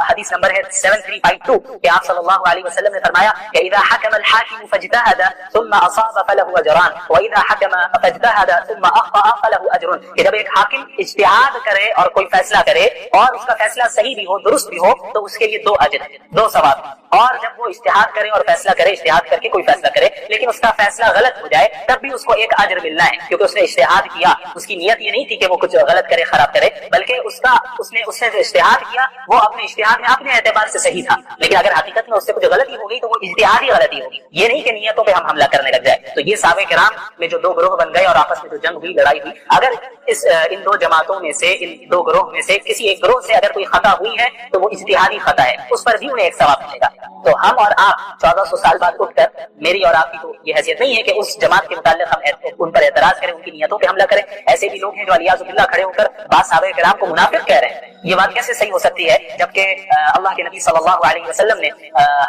حدیث نمبر ہے 7352، کہ آپ صلی اللہ علیہ وسلم نے فرمایا کہ اذا حکم الحاکم فاجتہد ثم اصاب فله اجران واذا حکم فاجتہد ثم اخطأ فله اجر، کہ جب ایک حاکم اجتہاد کرے اور کوئی فیصلہ کرے اور اس کا فیصلہ صحیح بھی ہو، درست بھی ہو، تو اس کے لیے 2 اجر، 2 ثواب، اور جب وہ اجتہاد کرے اور فیصلہ کرے، اجتہاد کر کے کوئی فیصلہ کرے لیکن اس کا فیصلہ غلط ہو جائے، تب بھی اس کو 1 اجر ملنا ہے، کیونکہ اس نے اجتہاد کیا، اس کی نیت یہ نہیں تھی کہ وہ کچھ غلط کرے، خراب کرے، بلکہ اس نے جو اجتہاد کیا وہ اپنے اجتہاد میں اپنے اعتبار سے صحیح تھا، لیکن اگر حقیقت میں اس سے کچھ غلطی ہو گئی تو وہ اجتہادی غلطی ہوگی، یہ نہیں کہ نیتوں پہ ہم حملہ کرنے لگ جائے۔ تو یہ صحابہ کرام میں جو 2 گروہ بن گئے اور آپس میں جو جنگ ہوئی، لڑائی ہوئی، اگر ان 2 جماعتوں میں سے، ان 2 گروہ میں سے کسی ایک گروہ سے اگر کوئی خطا ہوئی ہے تو وہ اجتہادی خطا ہے، اس پر بھی انہیں 1 ثواب ملے گا۔ تو ہم اور آپ 1400 سال بعد اٹھ کر، میری اور آپ کی تو یہ حیثیت نہیں ہے کہ اس جماعت کے متعلق ہم ان پر اعتراض کریں، ان کی نیتوں پہ حملہ کریں۔ ایسے بھی لوگ ہیں جو الیاذ باللہ کھڑے ہو کر بعض صحابہ کرام کو منافق کہہ رہے ہیں، یہ بات کیسے صحیح ہو سکتی ہے جبکہ اللہ کے نبی صلی اللہ علیہ وسلم نے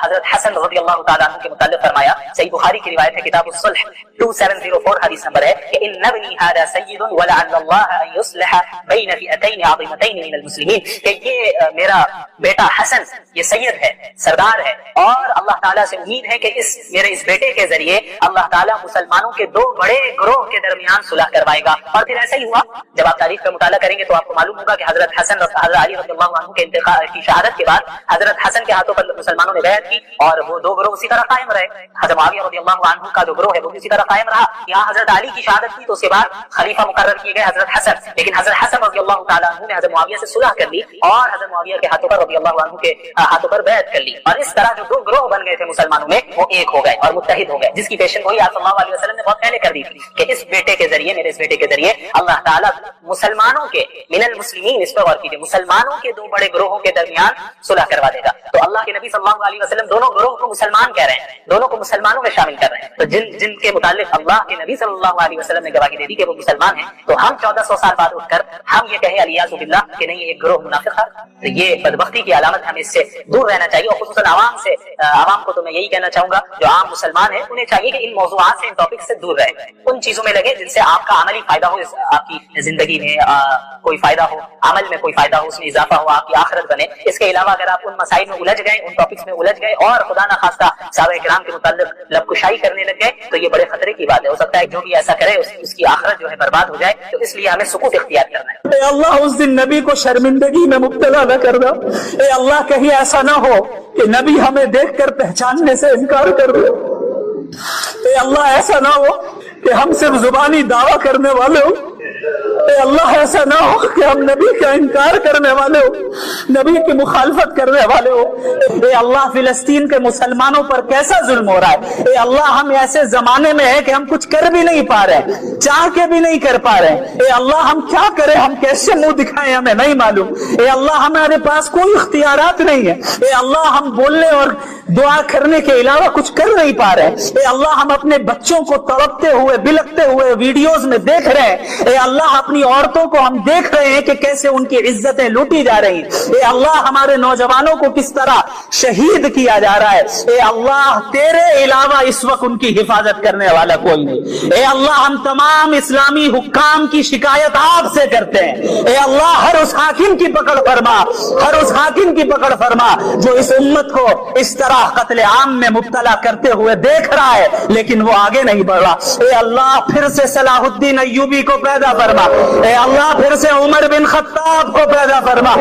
حضرت حسن رضی اللہ تعالیٰ عنہ کے متعلق فرمایا، صحیح بخاری کی روایت ہے، کتاب الصلح 2704 حدیث نمبر ہے کہ ان ابنی ھذا سید ولعل اللہ ان یصلح بین فئتین عظیمتین من المسلمین، کہ یہ میرا بیٹا حسن یہ سید ہے، سردار ہے، اور اللہ تعالیٰ سے امید ہے کہ میرے اس بیٹے کے ذریعے اللہ تعالیٰ مسلمانوں کے دو بڑے گروہ کے درمیان صلح کروائے گا۔ اور پھر ایسا ہی ہوا، جب آپ تاریخ کا مطالعہ کریں گے تو آپ کو معلوم ہوگا کہ حضرت حسن حضرت علی رضی اللہ عنہ کے انتقال کی شہادت کے بعد حضرت حسن کے ہاتھوں پر مسلمانوں نے بیعت کی، اور وہ دو گروہ اسی طرح قائم رہے۔ حضرت معاویہ رضی اللہ عنہ کا جو گروہ ہے وہ بھی اسی طرح قائم رہا۔ یہاں حضرت علی کی شہادت کی تو اس کے بعد خلیفہ مقرر کیے گئے حضرت حسن، لیکن حضرت حسن رضی اللہ تعالیٰ عنہ نے حضرت معاویہ سے صلح کر لی اور حضرت معاویہ کے ہاتھوں پر رضی اللہ عنہ کے ہاتھوں پر بیعت کر لی، اور اس طرح جو دو گروہ بن گئے تھے مسلمانوں میں وہ ایک ہو گئے اور متحد ہو گئے، جس کی پیشن گوئی آپ صلی اللہ علیہ وسلم نے بہت پہلے کر دی تھی کہ اس بیٹے کے ذریعے، میرے اس بیٹے کے ذریعے اللہ تعالیٰ مسلمانوں کے من المسلمین، اس پر غور کیجیے، مسلمانوں کے دو بڑے گروہوں کے درمیان صلح کروا دے گا۔ تو اللہ کے نبی صلی اللہ علیہ وسلم دونوں گروہ کو مسلمان کہہ رہے ہیں، دونوں کو مسلمانوں میں شامل کر رہے ہیں۔ تو جن کے متعلق اللہ کے نبی صلی اللہ علیہ وسلم نے گواہی دے دی کہ وہ مسلمان ہیں، تو ہم 1400 سال بعد اٹھ کر ہم یہ کہیں علیاذ باللہ کہ نہیں ایک گروہ منافق ہے، تو یہ بدبختی کی علامت، ہمیں اس سے دور رہنا چاہیے۔ اور خصوصاً عوام کو تو میں یہی کہنا چاہوں گا جو عام مسلمان ہیں انہیں چاہیے کہ ان موضوعات سے، ان ٹاپک سے دور رہے، ان چیزوں میں لگے جن سے آپ کا عملی فائدہ ہو، آپ کی زندگی میں کوئی فائدہ ہو، عمل میں کوئی فائدہ ہو، اس میں اضافہ ہو، آپ کی آخرت بنے۔ اس کے علاوہ اگر آپ ان مسائل میں الجھ گئے، ان ٹاپکس میں الجھ گئے اور خدا نہ خواستہ صحابہ کرام کے متعلق لبکشائی کرنے لگ گئے تو یہ بڑے خطرے کی بات ہے۔ ہو سکتا ہے جو بھی ایسا کرے اس کی آخرت جو ہے برباد ہو جائے، تو اس لیے ہمیں سکوت اختیار کرنا ہے۔ اے اللہ اس دن نبی کو شرمندگی میں مبتلا نہ کرنا، اے اللہ کہیں ایسا نہ ہو کہ نبی ہمیں دیکھ کر پہچاننے سے انکار کر دے، اے اللہ ایسا نہ ہو کہ ہم صرف زبانی دعویٰ کرنے والے ہوں، اے اللہ ایسا نہ ہو کہ ہم نبی کا انکار کرنے والے ہو، نبی کی مخالفت کرنے والے ہو۔ اے اللہ فلسطین کے مسلمانوں پر کیسا ظلم ہو رہا ہے، اے اللہ ہم ایسے زمانے میں ہیں کہ ہم کچھ کر بھی نہیں پا رہے، چاہ کے بھی نہیں کر پا رہے، اے اللہ ہم کیا کریں، ہم کیسے منہ دکھائیں ہمیں نہیں معلوم، اے اللہ ہمارے پاس کوئی اختیارات نہیں ہے، اے اللہ ہم بولنے اور دعا کرنے کے علاوہ کچھ کر نہیں پا رہے، اے اللہ ہم اپنے بچوں کو تڑپتے ہوئے بلکتے ہوئے ویڈیوز میں دیکھ رہے ہیں، اے اللہ اپنی عورتوں کو ہم دیکھ رہے ہیں کہ کیسے ان کی عزتیں لوٹی جا رہی ہیں، اے اللہ ہمارے نوجوانوں کو کس طرح شہید کیا جا رہا ہے، اے اللہ تیرے علاوہ اس وقت ان کی حفاظت کرنے والا کوئی نہیں، اے اللہ ہم تمام اسلامی حکام کی شکایت آپ سے کرتے ہیں، اے اللہ ہر اس حاکم کی پکڑ فرما، ہر اس حاکم کی پکڑ فرما جو اس امت کو اس طرح قتل عام میں مبتلا کرتے ہوئے دیکھ رہا ہے لیکن وہ آگے نہیں بڑھ رہا، اے اللہ پھر سے صلاح الدین ایوبی کو پیدا فرما، اے اللہ پھر سے عمر بن خطاب کو پیدا فرما،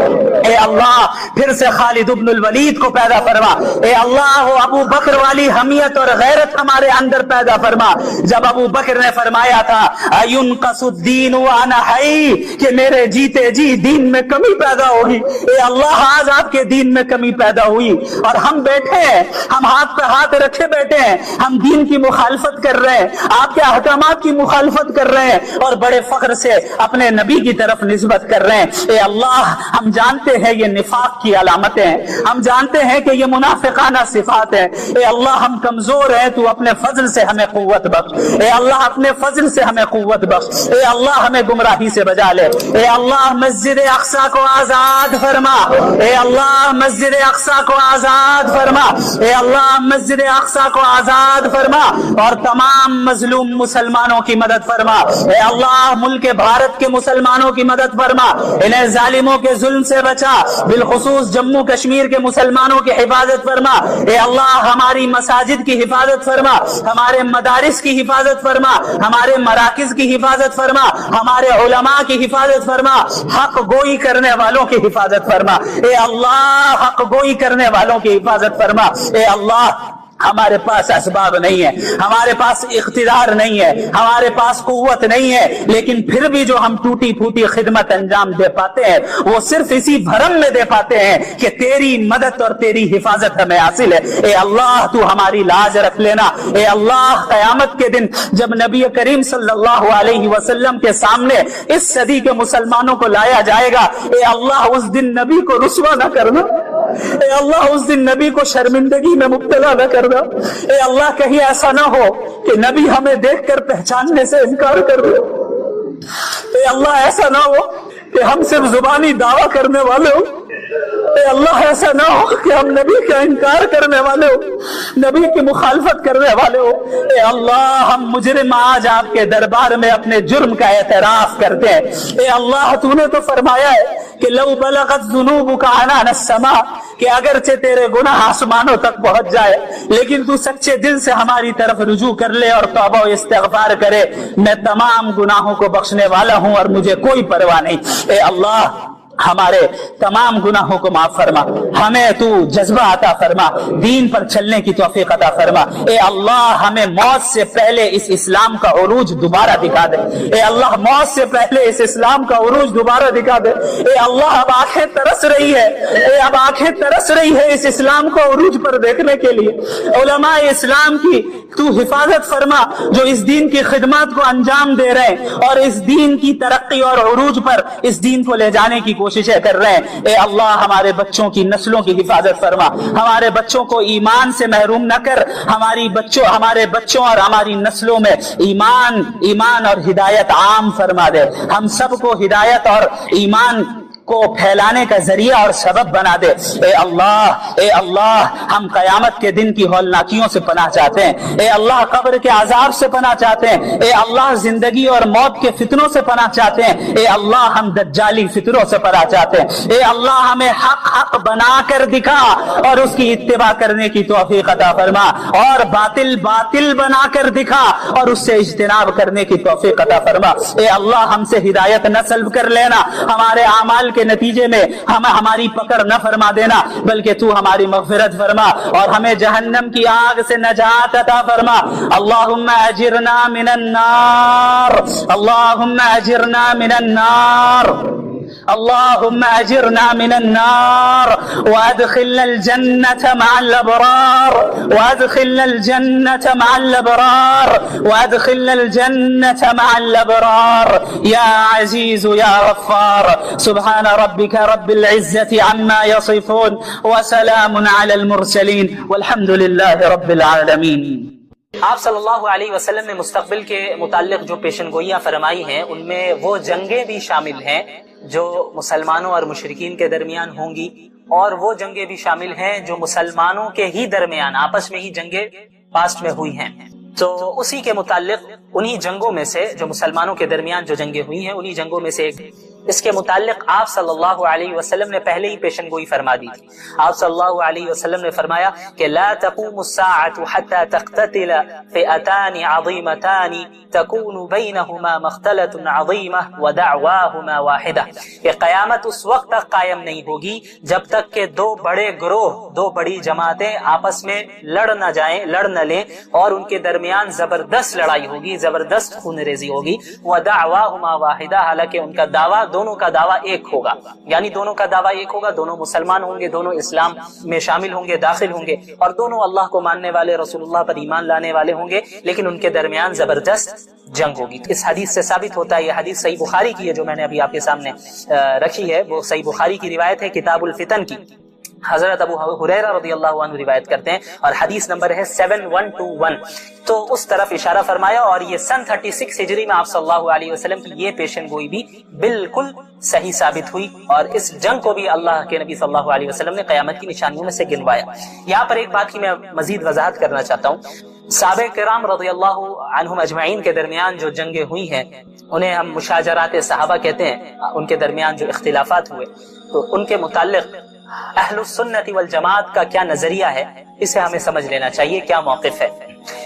اے اللہ پھر سے خالد بن الولید کو پیدا فرما، اے اللہ وہ ابو بکر والی حمیت اور غیرت ہمارے اندر پیدا فرما، جب ابو بکر نے فرمایا تھا اَيُنْقَصُ الدِّينُ وَأَنَا حَيٌّ کہ میرے جیتے جی دین میں کمی پیدا ہوگی، اے اللہ آج آپ کے دین میں کمی پیدا ہوئی اور ہم بیٹھے ہیں، ہم ہاتھ پہ ہاتھ رکھے بیٹھے ہیں، ہم دین کی مخالفت کر رہے ہیں، آپ کے احکامات کی مخالفت کر رہے ہیں اور بڑے فخر سے اپنے نبی کی طرف نسبت کر رہے ہیں، اے اللہ ہم جانتے ہیں یہ نفاق کی علامتیں ہیں، ہم جانتے ہیں کہ یہ منافقانہ صفات ہیں، اے اللہ ہم کمزور ہیں، تو اپنے فضل سے ہمیں قوت بخش، اے اللہ اپنے فضل سے ہمیں قوت بخش، اے اللہ ہمیں گمراہی سے بچا لے، اے اللہ مسجد اقصی کو آزاد فرما، اے اللہ مسجد اقصی کو آزاد فرما، اے اللہ مسجد اقصی کو آزاد فرما اور تمام مظلوم مسلمانوں کی مدد فرما، اے اللہ ملک بھارت کے مسلمانوں کی مدد فرما، انہیں ظالموں کے ظلم سے بچا، بالخصوص جموں کشمیر کے مسلمانوں کی حفاظت فرما، اے اللہ ہماری مساجد کی حفاظت فرما، ہمارے مدارس کی حفاظت فرما، ہمارے مراکز کی حفاظت فرما، ہمارے علماء کی حفاظت فرما، حق گوئی کرنے والوں کی حفاظت فرما، اے اللہ حق گوئی کرنے والوں کی حفاظت فرما، اے اللہ ہمارے پاس اسباب نہیں ہے، ہمارے پاس اقتدار نہیں ہے، ہمارے پاس قوت نہیں ہے، لیکن پھر بھی جو ہم ٹوٹی پھوٹی خدمت انجام دے پاتے ہیں وہ صرف اسی بھرم میں دے پاتے ہیں کہ تیری مدد اور تیری حفاظت ہمیں حاصل ہے، اے اللہ تو ہماری لاج رکھ لینا، اے اللہ قیامت کے دن جب نبی کریم صلی اللہ علیہ وسلم کے سامنے اس صدی کے مسلمانوں کو لایا جائے گا، اے اللہ اس دن نبی کو رسوا نہ کرنا، اے اللہ اس دن نبی کو شرمندگی میں مبتلا نہ کرنا، اے اللہ کہیں ایسا نہ ہو کہ نبی ہمیں دیکھ کر پہچاننے سے انکار کر دے، اے اللہ ایسا نہ ہو کہ ہم صرف زبانی دعویٰ کرنے والے ہوں. اے اللہ ایسا نہ ہو کہ ہم نبی کا انکار کرنے والے ہو, نبی کی مخالفت کرنے والے ہو. اے اللہ ہم مجرم آج آپ کے دربار میں اپنے جرم کا اعتراف کرتے ہیں. اے اللہ تو نے تو فرمایا ہے کہ لو بلغت ذنوبک عنان السماء, کہ اگرچہ تیرے گناہ آسمانوں تک پہنچ جائے لیکن تو سچے دل سے ہماری طرف رجوع کر لے اور توبہ و استغفار کرے, میں تمام گناہوں کو بخشنے والا ہوں اور مجھے کوئی پرواہ نہیں. اے اللہ ہمارے تمام گناہوں کو معاف فرما, ہمیں تو جذبہ عطا فرما, دین پر چلنے کی توفیق عطا فرما. اے اللہ ہمیں موت سے پہلے اس اسلام کا عروج دوبارہ دکھا دے. اے اللہ موت سے پہلے اس اسلام کا عروج دوبارہ دکھا دے. اے اللہ اب آنکھیں ترس رہی ہے, اب آنکھیں ترس رہی ہے اس اسلام کو عروج پر دیکھنے کے لیے. علماء اسلام کی تو حفاظت فرما جو اس دین کی خدمات کو انجام دے رہے ہیں اور اس دین کی ترقی اور عروج پر اس دین کو لے جانے کی کوششیں کر رہے ہیں. اے اللہ ہمارے بچوں کی نسلوں کی حفاظت فرما, ہمارے بچوں کو ایمان سے محروم نہ کر, ہمارے بچوں اور ہماری نسلوں میں ایمان اور ہدایت عام فرما دے. ہم سب کو ہدایت اور ایمان کو پھیلانے کا ذریعہ اور سبب بنا دے. اے اللہ ہم قیامت کے دن کی ہولناکیوں سے پناہ چاہتے ہیں. اے اللہ قبر کے عذاب سے پناہ چاہتے ہیں. اے اللہ زندگی اور موت کے فتنوں سے پناہ چاہتے ہیں. اے اللہ ہم دجالی فتنوں سے پناہ چاہتے ہیں. اے اللہ ہمیں حق بنا کر دکھا اور اس کی اتباع کرنے کی توفیق عطا فرما, اور باطل بنا کر دکھا اور اس سے اجتناب کرنے کی توفیق عطا فرما. اے اللہ ہم سے ہدایت نہ سلب کر لینا, ہمارے اعمال کے نتیجے میں ہماری پکڑ نہ فرما دینا, بلکہ تو ہماری مغفرت فرما اور ہمیں جہنم کی آگ سے نجات عطا فرما. اللہم اجرنا من النار, اللہم اجرنا من النار, اللهم اجرنا من النار وادخلنا الجنة مع الابرار, وادخلنا الجنة مع الابرار, وادخلنا الجنة مع الابرار يا عزيز يا غفار. سبحان ربك رب العزة عما يصفون وسلام على المرسلين والحمد لله رب العالمين. آپ صلی اللہ علیہ وسلم نے مستقبل کے متعلق جو پیشن گوئیاں فرمائی ہیں ان میں وہ جنگیں بھی شامل ہیں جو مسلمانوں اور مشرکین کے درمیان ہوں گی, اور وہ جنگیں بھی شامل ہیں جو مسلمانوں کے ہی درمیان آپس میں ہی جنگیں پاسٹ میں ہوئی ہیں. تو اسی کے متعلق انہی جنگوں میں سے جو مسلمانوں کے درمیان جو جنگیں ہوئی ہیں انہی جنگوں میں سے ایک, اس کے متعلق آپ صلی اللہ علیہ وسلم نے پہلے ہی پیشن گوئی فرما دی تھی. آپ صلی اللہ علیہ وسلم نے فرمایا کہ لا تقوم الساعة حتى تقتتل فئتان عظیمتان تكون بینہما مختلة عظیمہ ودعواہما واحدہ, کہ قیامت اس وقت تک قائم نہیں ہوگی جب تک کہ دو بڑے گروہ, دو بڑی جماعتیں آپس میں لڑ نہ لیں اور ان کے درمیان زبردست لڑائی ہوگی, زبردست خون ریزی ہوگی. ودعواہما واحدہ, حالانکہ ان کا دعویٰ دونوں کا دعویٰ ایک ہوگا, یعنی دونوں کا دعویٰ ایک ہوگا, دونوں مسلمان ہوں گے, دونوں اسلام میں شامل ہوں گے, داخل ہوں گے, اور دونوں اللہ کو ماننے والے, رسول اللہ پر ایمان لانے والے ہوں گے, لیکن ان کے درمیان زبردست جنگ ہوگی. اس حدیث سے ثابت ہوتا ہے, یہ حدیث صحیح بخاری کی ہے جو میں نے ابھی آپ کے سامنے رکھی ہے, وہ صحیح بخاری کی روایت ہے کتاب الفتن کی. حضرت ابو ہریرہ رضی اللہ عنہ روایت کرتے ہیں اور حدیث نمبر ہے 7121. تو اس طرف اشارہ فرمایا, اور یہ سن 36 ہجری میں آپ صلی اللہ علیہ وسلم کی یہ پیشن گوئی بھی بالکل صحیح ثابت ہوئی, اور اس جنگ کو بھی اللہ کے نبی صلی اللہ علیہ وسلم نے قیامت کی نشانیوں میں سے گنوایا. یہاں پر ایک بات کی میں مزید وضاحت کرنا چاہتا ہوں. صحابہ کرام رضی اللہ عنہم اجمعین کے درمیان جو جنگیں ہوئی ہیں انہیں ہم مشاجرات صحابہ کہتے ہیں. ان کے درمیان جو اختلافات ہوئے تو ان کے متعلق اہل السنت والجماعت کا کیا نظریہ ہے, اسے ہمیں سمجھ لینا چاہیے, کیا موقف ہے.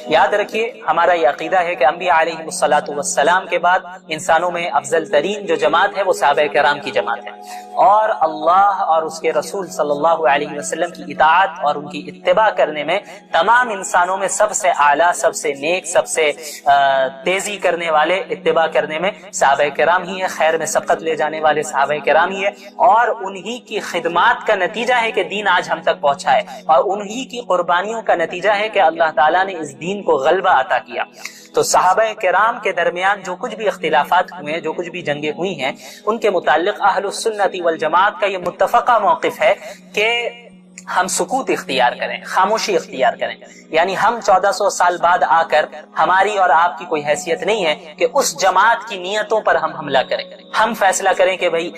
یاد رکھیے ہمارا یہ عقیدہ ہے کہ انبیاء علیہ الصلاۃ والسلام کے بعد انسانوں میں افضل ترین جو جماعت ہے وہ صحابہ کرام کی جماعت ہے, اور اللہ اور اس کے رسول صلی اللہ علیہ وسلم کی اطاعت اور ان کی اتباع کرنے میں تمام انسانوں میں سب سے اعلیٰ, سب سے نیک, سب سے تیزی کرنے والے اتباع کرنے میں صحابہ کرام ہی ہے. خیر میں سبقت لے جانے والے صحابہ کرام ہی ہے, اور انہی کی خدمات کا نتیجہ ہے کہ دین آج ہم تک پہنچا ہے, اور انہی کی قربانیوں کا نتیجہ ہے کہ اللہ تعالیٰ نے اس دین کو غلبہ عطا کیا. تو صحابہ کرام کے درمیان جو کچھ بھی اختلافات ہوئے, جو کچھ بھی جنگیں ہوئی ہیں, ان کے متعلق اہل السنت والجماعت کا یہ متفقہ موقف ہے کہ ہم سکوت اختیار کریں، خاموشی اختیار کریں. یعنی ہم 1400 سال بعد آ کر ہماری اور آپ کی کوئی حیثیت نہیں ہے کہ اس جماعت کی نیتوں پر ہم حملہ کریں، ہم فیصلہ کریں کہ بھئی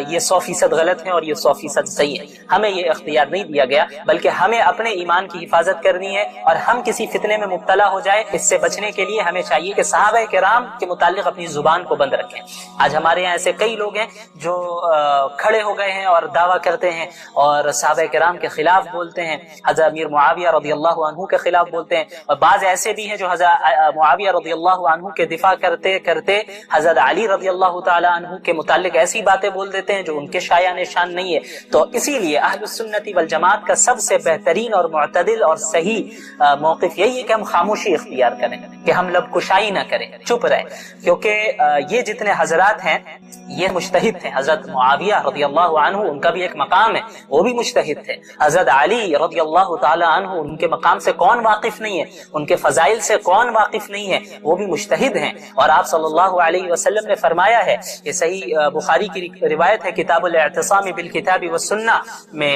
یہ 100% غلط ہے اور یہ 100% صحیح ہے. ہمیں یہ اختیار نہیں دیا گیا، بلکہ ہمیں اپنے ایمان کی حفاظت کرنی ہے. اور ہم کسی فتنے میں مبتلا ہو جائے، اس سے بچنے کے لیے ہمیں چاہیے کہ صحابہ کرام کے متعلق اپنی زبان کو بند رکھیں. آج ہمارے یہاں ایسے کئی لوگ ہیں جو کھڑے ہو گئے ہیں اور دعویٰ کرتے ہیں اور صحابہ کرام کے خلاف بولتے ہیں، حضرت امیر معاویہ رضی اللہ عنہ کے خلاف بولتے ہیں. اور بعض ایسے بھی ہیں جو حضرت معاویہ رضی اللہ عنہ کے دفاع کرتے کرتے حضرت علی رضی اللہ تعالی عنہ کے متعلق ایسی باتیں بول دیتے ہیں جو ان کے شایان شان نہیں ہے. تو اسی لیے اہل السنت والجماعت کا سب سے بہترین اور معتدل اور صحیح موقف یہی ہے کہ ہم خاموشی اختیار کریں، کہ ہم لب کشائی نہ کریں، چپ رہیں. کیونکہ یہ جتنے حضرات ہیں یہ مجتہد تھے. حضرت معاویہ رضی اللہ عنہ ان کا بھی ایک مقام ہے، وہ بھی مجتہد تھے. حضرت علی رضی اللہ تعالی عنہ ان کے مقام سے کون واقف نہیں ہے، ان کے فضائل سے کون واقف نہیں ہے، وہ بھی مجتہد ہیں. اور آپ صلی اللہ علیہ وسلم نے فرمایا ہے، یہ صحیح بخاری کی روایت ہے کتاب الاعتصام بالکتاب والسنہ میں،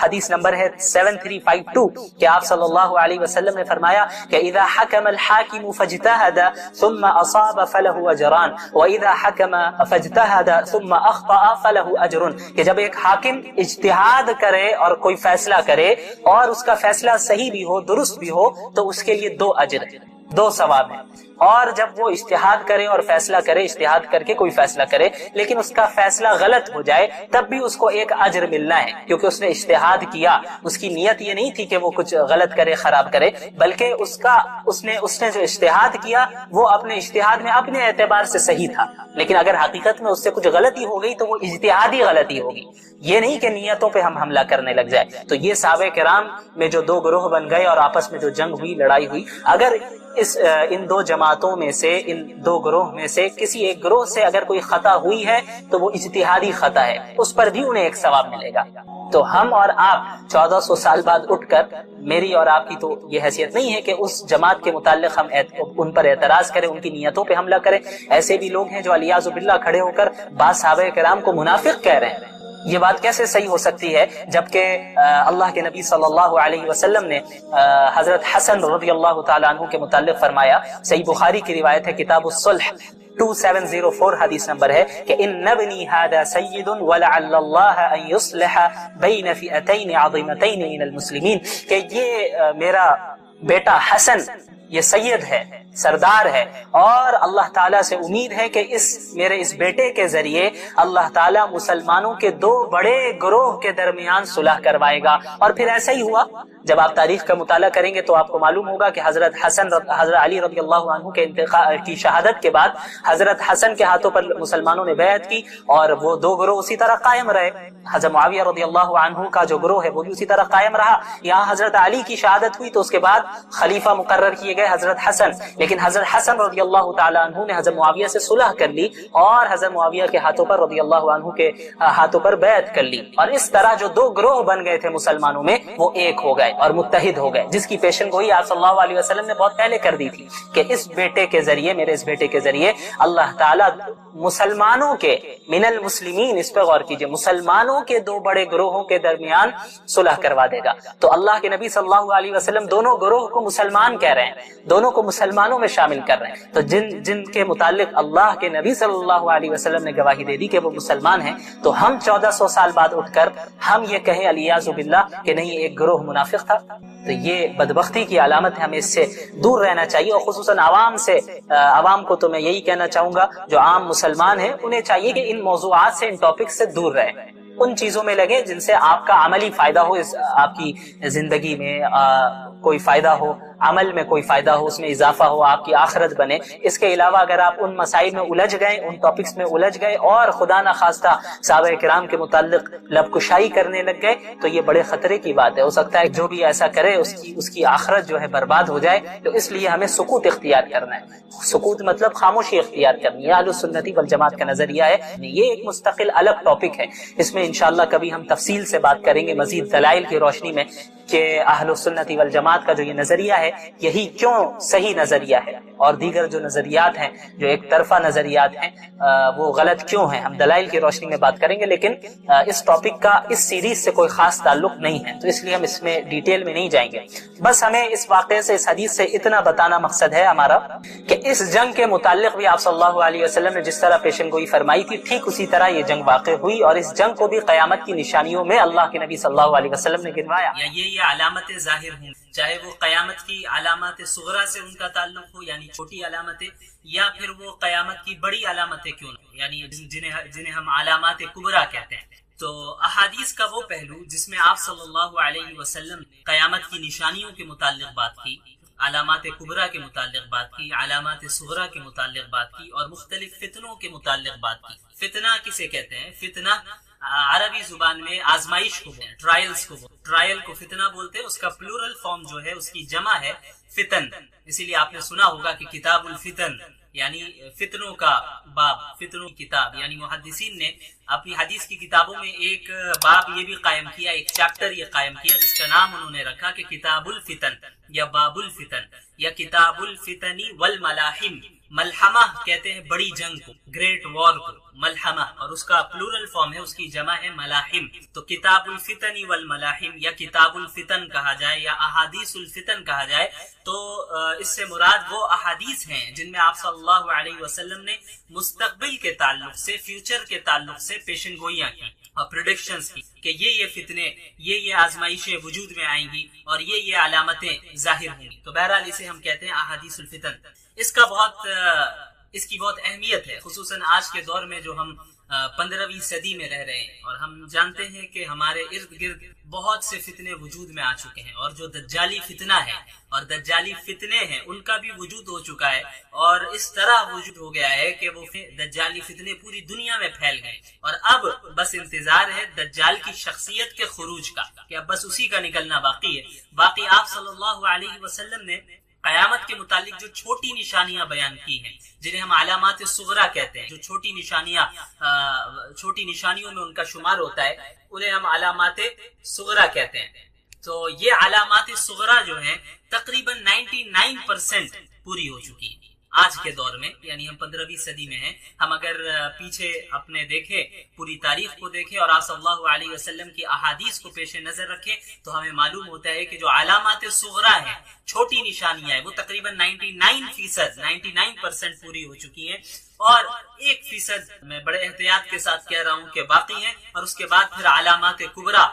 حدیث نمبر ہے 7352، کہ آپ صلی اللہ علیہ وسلم نے فرمایا کہ اذا حکم الحاکم فاجتہد ثم اصاب فله اجران واذا حکم فاجتہد ثم اخطأ فله اجر. کہ جب ایک حاکم اجتہاد کرے اور کوئی فیصلہ کرے اور اس کا فیصلہ صحیح بھی ہو، درست بھی ہو، تو اس کے لیے 2 اجر ہیں، 2 ثواب ہیں. اور جب وہ اجتہاد کرے اور فیصلہ کرے، اجتہاد کر کے کوئی فیصلہ کرے لیکن اس کا فیصلہ غلط ہو جائے، تب بھی اس کو 1 اجر ملنا ہے، کیونکہ اس نے اجتہاد کیا. اس کی نیت یہ نہیں تھی کہ وہ کچھ غلط کرے، خراب کرے، بلکہ اس نے جو اجتہاد کیا وہ اپنے اجتہاد میں اپنے اعتبار سے صحیح تھا. لیکن اگر حقیقت میں اس سے کچھ غلطی ہو گئی تو وہ اجتہادی غلطی ہوگی، یہ نہیں کہ نیتوں پہ ہم حملہ کرنے لگ جائے. تو یہ صحابہ کرام میں جو 2 گروہ بن گئے اور آپس میں جو جنگ ہوئی، لڑائی ہوئی، اگر ان 2 جماعتوں میں سے، ان 2 گروہ میں سے کسی ایک گروہ سے اگر کوئی خطا ہوئی ہے تو وہ اجتہادی خطا ہے، اس پر بھی انہیں 1 ثواب ملے گا. تو ہم اور آپ 1400 سال بعد اٹھ کر، میری اور آپ کی تو یہ حیثیت نہیں ہے کہ اس جماعت کے متعلق ہم ان پر اعتراض کریں، ان کی نیتوں پہ حملہ کریں. ایسے بھی لوگ ہیں جو علیاذ باللہ کھڑے ہو کر بعض صحابہ کرام کو منافق کہہ رہے ہیں. یہ بات کیسے صحیح ہو سکتی ہے جبکہ اللہ کے نبی صلی اللہ علیہ وسلم نے حضرت حسن رضی اللہ تعالی عنہ کے متعلق فرمایا، صحیح بخاری کی روایت ہے کتاب الصلح 2704 حدیث نمبر ہے کہ ان ابنی هذا سید ولعل اللہ ان یصلح بین فئتین عظیمتین من المسلمین، کہ یہ میرا بیٹا حسن یہ سید ہے، سردار ہے، اور اللہ تعالیٰ سے امید ہے کہ میرے اس بیٹے کے ذریعے اللہ تعالیٰ مسلمانوں کے 2 بڑے گروہ کے درمیان صلح کروائے گا. اور پھر ایسا ہی ہوا. جب آپ تاریخ کا مطالعہ کریں گے تو آپ کو معلوم ہوگا کہ حضرت علی رضی اللہ عنہ کی شہادت کے بعد حضرت حسن کے ہاتھوں پر مسلمانوں نے بیعت کی اور وہ 2 گروہ اسی طرح قائم رہے. حضرت معاویہ رضی اللہ عنہ کا جو گروہ ہے وہ بھی اسی طرح قائم رہا. یہاں حضرت علی کی شہادت ہوئی تو اس کے بعد خلیفہ مقرر کیے گئے حضرت حسن، لیکن حضرت حسن رضی اللہ تعالی عنہ نے حضرت معاویہ سے صلح کر لی اور حضرت معاویہ کے ہاتھوں پر رضی اللہ عنہ کے ہاتھوں پر بیعت کر لی. اور اس طرح جو 2 گروہ بن گئے تھے مسلمانوں میں وہ 1 ہو گئے اور متحد ہو گئے، جس کی پیشن گوئی آپ صلی اللہ علیہ وسلم نے بہت پہلے کر دی تھی کہ اس بیٹے کے ذریعے، میرے اس بیٹے کے ذریعے اللہ تعالیٰ مسلمانوں کے من المسلمین، اس پہ غور کیجئے، مسلمانوں کے 2 بڑے گروہوں کے درمیان صلح کروا دے گا. تو اللہ کے نبی صلی اللہ علیہ وسلم دونوں گروہ کو مسلمان کہہ رہے ہیں، دونوں کو مسلمانوں میں شامل کر رہے ہیں. تو جن کے متعلق اللہ کے نبی صلی اللہ علیہ وسلم نے گواہی دے دی کہ وہ مسلمان ہیں، تو ہم 1400 سال بعد اٹھ کر ہم یہ کہیں علیاذ باللہ کہ نہیں ایک گروہ منافق تھا، تو یہ بدبختی کی علامت ہے. ہمیں اس سے دور رہنا چاہیے. اور خصوصاً عوام کو تو میں یہی کہنا چاہوں گا جو عام مسلمان ہیں، انہیں چاہیے کہ ان موضوعات سے، ان ٹاپک سے دور رہیں، ان چیزوں میں لگیں جن سے آپ کا عملی فائدہ ہو، آپ کی زندگی میں کوئی فائدہ ہو، عمل میں کوئی فائدہ ہو، اس میں اضافہ ہو، آپ کی آخرت بنے. اس کے علاوہ اگر آپ ان مسائل میں الجھ گئے، ان ٹاپکس میں الجھ گئے اور خدا نہ خواستہ صحابہ کرام کے متعلق لب کشائی کرنے لگ گئے تو یہ بڑے خطرے کی بات ہے. ہو سکتا ہے جو بھی ایسا کرے اس کی آخرت جو ہے برباد ہو جائے. تو اس لیے ہمیں سکوت اختیار کرنا ہے. سکوت مطلب خاموشی اختیار کرنی ہے. اہل سنت والجماعت کا نظریہ ہے. یہ ایک مستقل الگ ٹاپک ہے، اس میں انشاءاللہ کبھی ہم تفصیل سے بات کریں گے مزید دلائل کی روشنی میں کہ اہل سنت والجماعت کا جو یہ نظریہ ہے یہی کیوں صحیح نظریہ ہے اور دیگر جو نظریات ہیں جو ایک طرفہ نظریات ہیں وہ غلط کیوں ہیں. ہم دلائل کی روشنی میں بات کریں گے، لیکن اس ٹاپک کا اس سیریز سے کوئی خاص تعلق نہیں ہے، تو اس لیے ہم اس میں ڈیٹیل میں نہیں جائیں گے. بس ہمیں اس واقعے سے، اس حدیث سے اتنا بتانا مقصد ہے ہمارا کہ اس جنگ کے متعلق بھی آپ صلی اللہ علیہ وسلم نے جس طرح پیشن گوئی فرمائی تھی، ٹھیک اسی طرح یہ جنگ واقع ہوئی، اور اس جنگ کو بھی قیامت کی نشانیوں میں اللہ کے نبی صلی اللہ علیہ وسلم نے گنوایا. یہ علامتیں ظاہر ہوں، چاہے وہ قیامت کی علامات صغرا سے ان کا تعلق ہو یعنی چھوٹی علامتیں، یا پھر وہ قیامت کی بڑی علامتیں کیوں نہ یعنی جنہیں ہم علامات کبرا کہتے ہیں. تو احادیث کا وہ پہلو جس میں آپ صلی اللہ علیہ وسلم قیامت کی نشانیوں کے متعلق بات کی، علامات کبرا کے متعلق بات کی، علامات صغرا کے متعلق بات کی، اور مختلف فتنوں کے متعلق بات کی. فتنہ کسے کہتے ہیں؟ فتنہ عربی زبان میں آزمائش کو بولتے ہیں، ٹرائلز کو بولتے ہیں. ٹرائل کو فتنہ بولتے ہیں، اس کا پلورل فارم جو ہے اس کی جمع ہے فتن. اسی لیے آپ نے سنا ہوگا کہ کتاب الفتن یعنی فتنوں کا باب، فتنوں کی کتاب، یعنی محدثین نے اپنی حدیث کی کتابوں میں ایک باب یہ بھی قائم کیا، ایک چیپٹر یہ قائم کیا جس کا نام انہوں نے رکھا کہ کتاب الفتن یا باب الفتن یا کتاب الفتن والملاحم. ملحمہ کہتے ہیں بڑی جنگ کو، گریٹ وار کو ملحمہ، اور اس کا پلورل فارم ہے، اس کی جمع ہے ملاحم. تو کتاب الفتن والملاحم یا کتاب الفتن کہا جائے یا احادیث الفتن کہا جائے تو اس سے مراد وہ احادیث ہیں جن میں آپ صلی اللہ علیہ وسلم نے مستقبل کے تعلق سے، فیوچر کے تعلق سے پیشن گوئیاں کی اور پریڈکشنز کی کہ یہ فتنے، یہ آزمائشیں وجود میں آئیں گی اور یہ علامتیں ظاہر ہوں گی. تو بہرحال اسے ہم کہتے ہیں احادیث الفتن. اس کی بہت اہمیت ہے، خصوصاً آج کے دور میں جو ہم 15ویں صدی میں رہ رہے ہیں، اور ہم جانتے ہیں کہ ہمارے ارد گرد بہت سے فتنے وجود میں آ چکے ہیں، اور جو دجالی فتنہ ہے اور دجالی فتنے ہیں ان کا بھی وجود ہو چکا ہے، اور اس طرح وجود ہو گیا ہے کہ وہ دجالی فتنے پوری دنیا میں پھیل گئے. اور اب بس انتظار ہے دجال کی شخصیت کے خروج کا، کہ اب بس اسی کا نکلنا باقی ہے. باقی آپ صلی اللہ علیہ وسلم نے قیامت کے متعلق جو چھوٹی نشانیاں بیان کی ہیں، جنہیں ہم علامات صغرا کہتے ہیں، جو چھوٹی نشانیوں میں ان کا شمار ہوتا ہے، انہیں ہم علامات صغرا کہتے ہیں. تو یہ علامات صغرا جو ہیں تقریباً 99% پوری ہو چکی ہیں آج کے دور میں، یعنی ہم 15ویں صدی میں ہیں. ہم اگر پیچھے اپنے دیکھیں، پوری تاریخ کو دیکھیں اور آپ صلی اللہ علیہ وسلم کی احادیث کو پیش نظر رکھیں تو ہمیں معلوم ہوتا ہے کہ جو علامات صغرا ہیں، چھوٹی نشانیاں ہیں، وہ تقریباً 99% پوری ہو چکی ہیں، اور 1% میں بڑے احتیاط کے ساتھ کہہ رہا ہوں کہ باقی ہیں، اور اس کے بعد پھر علامات کبرا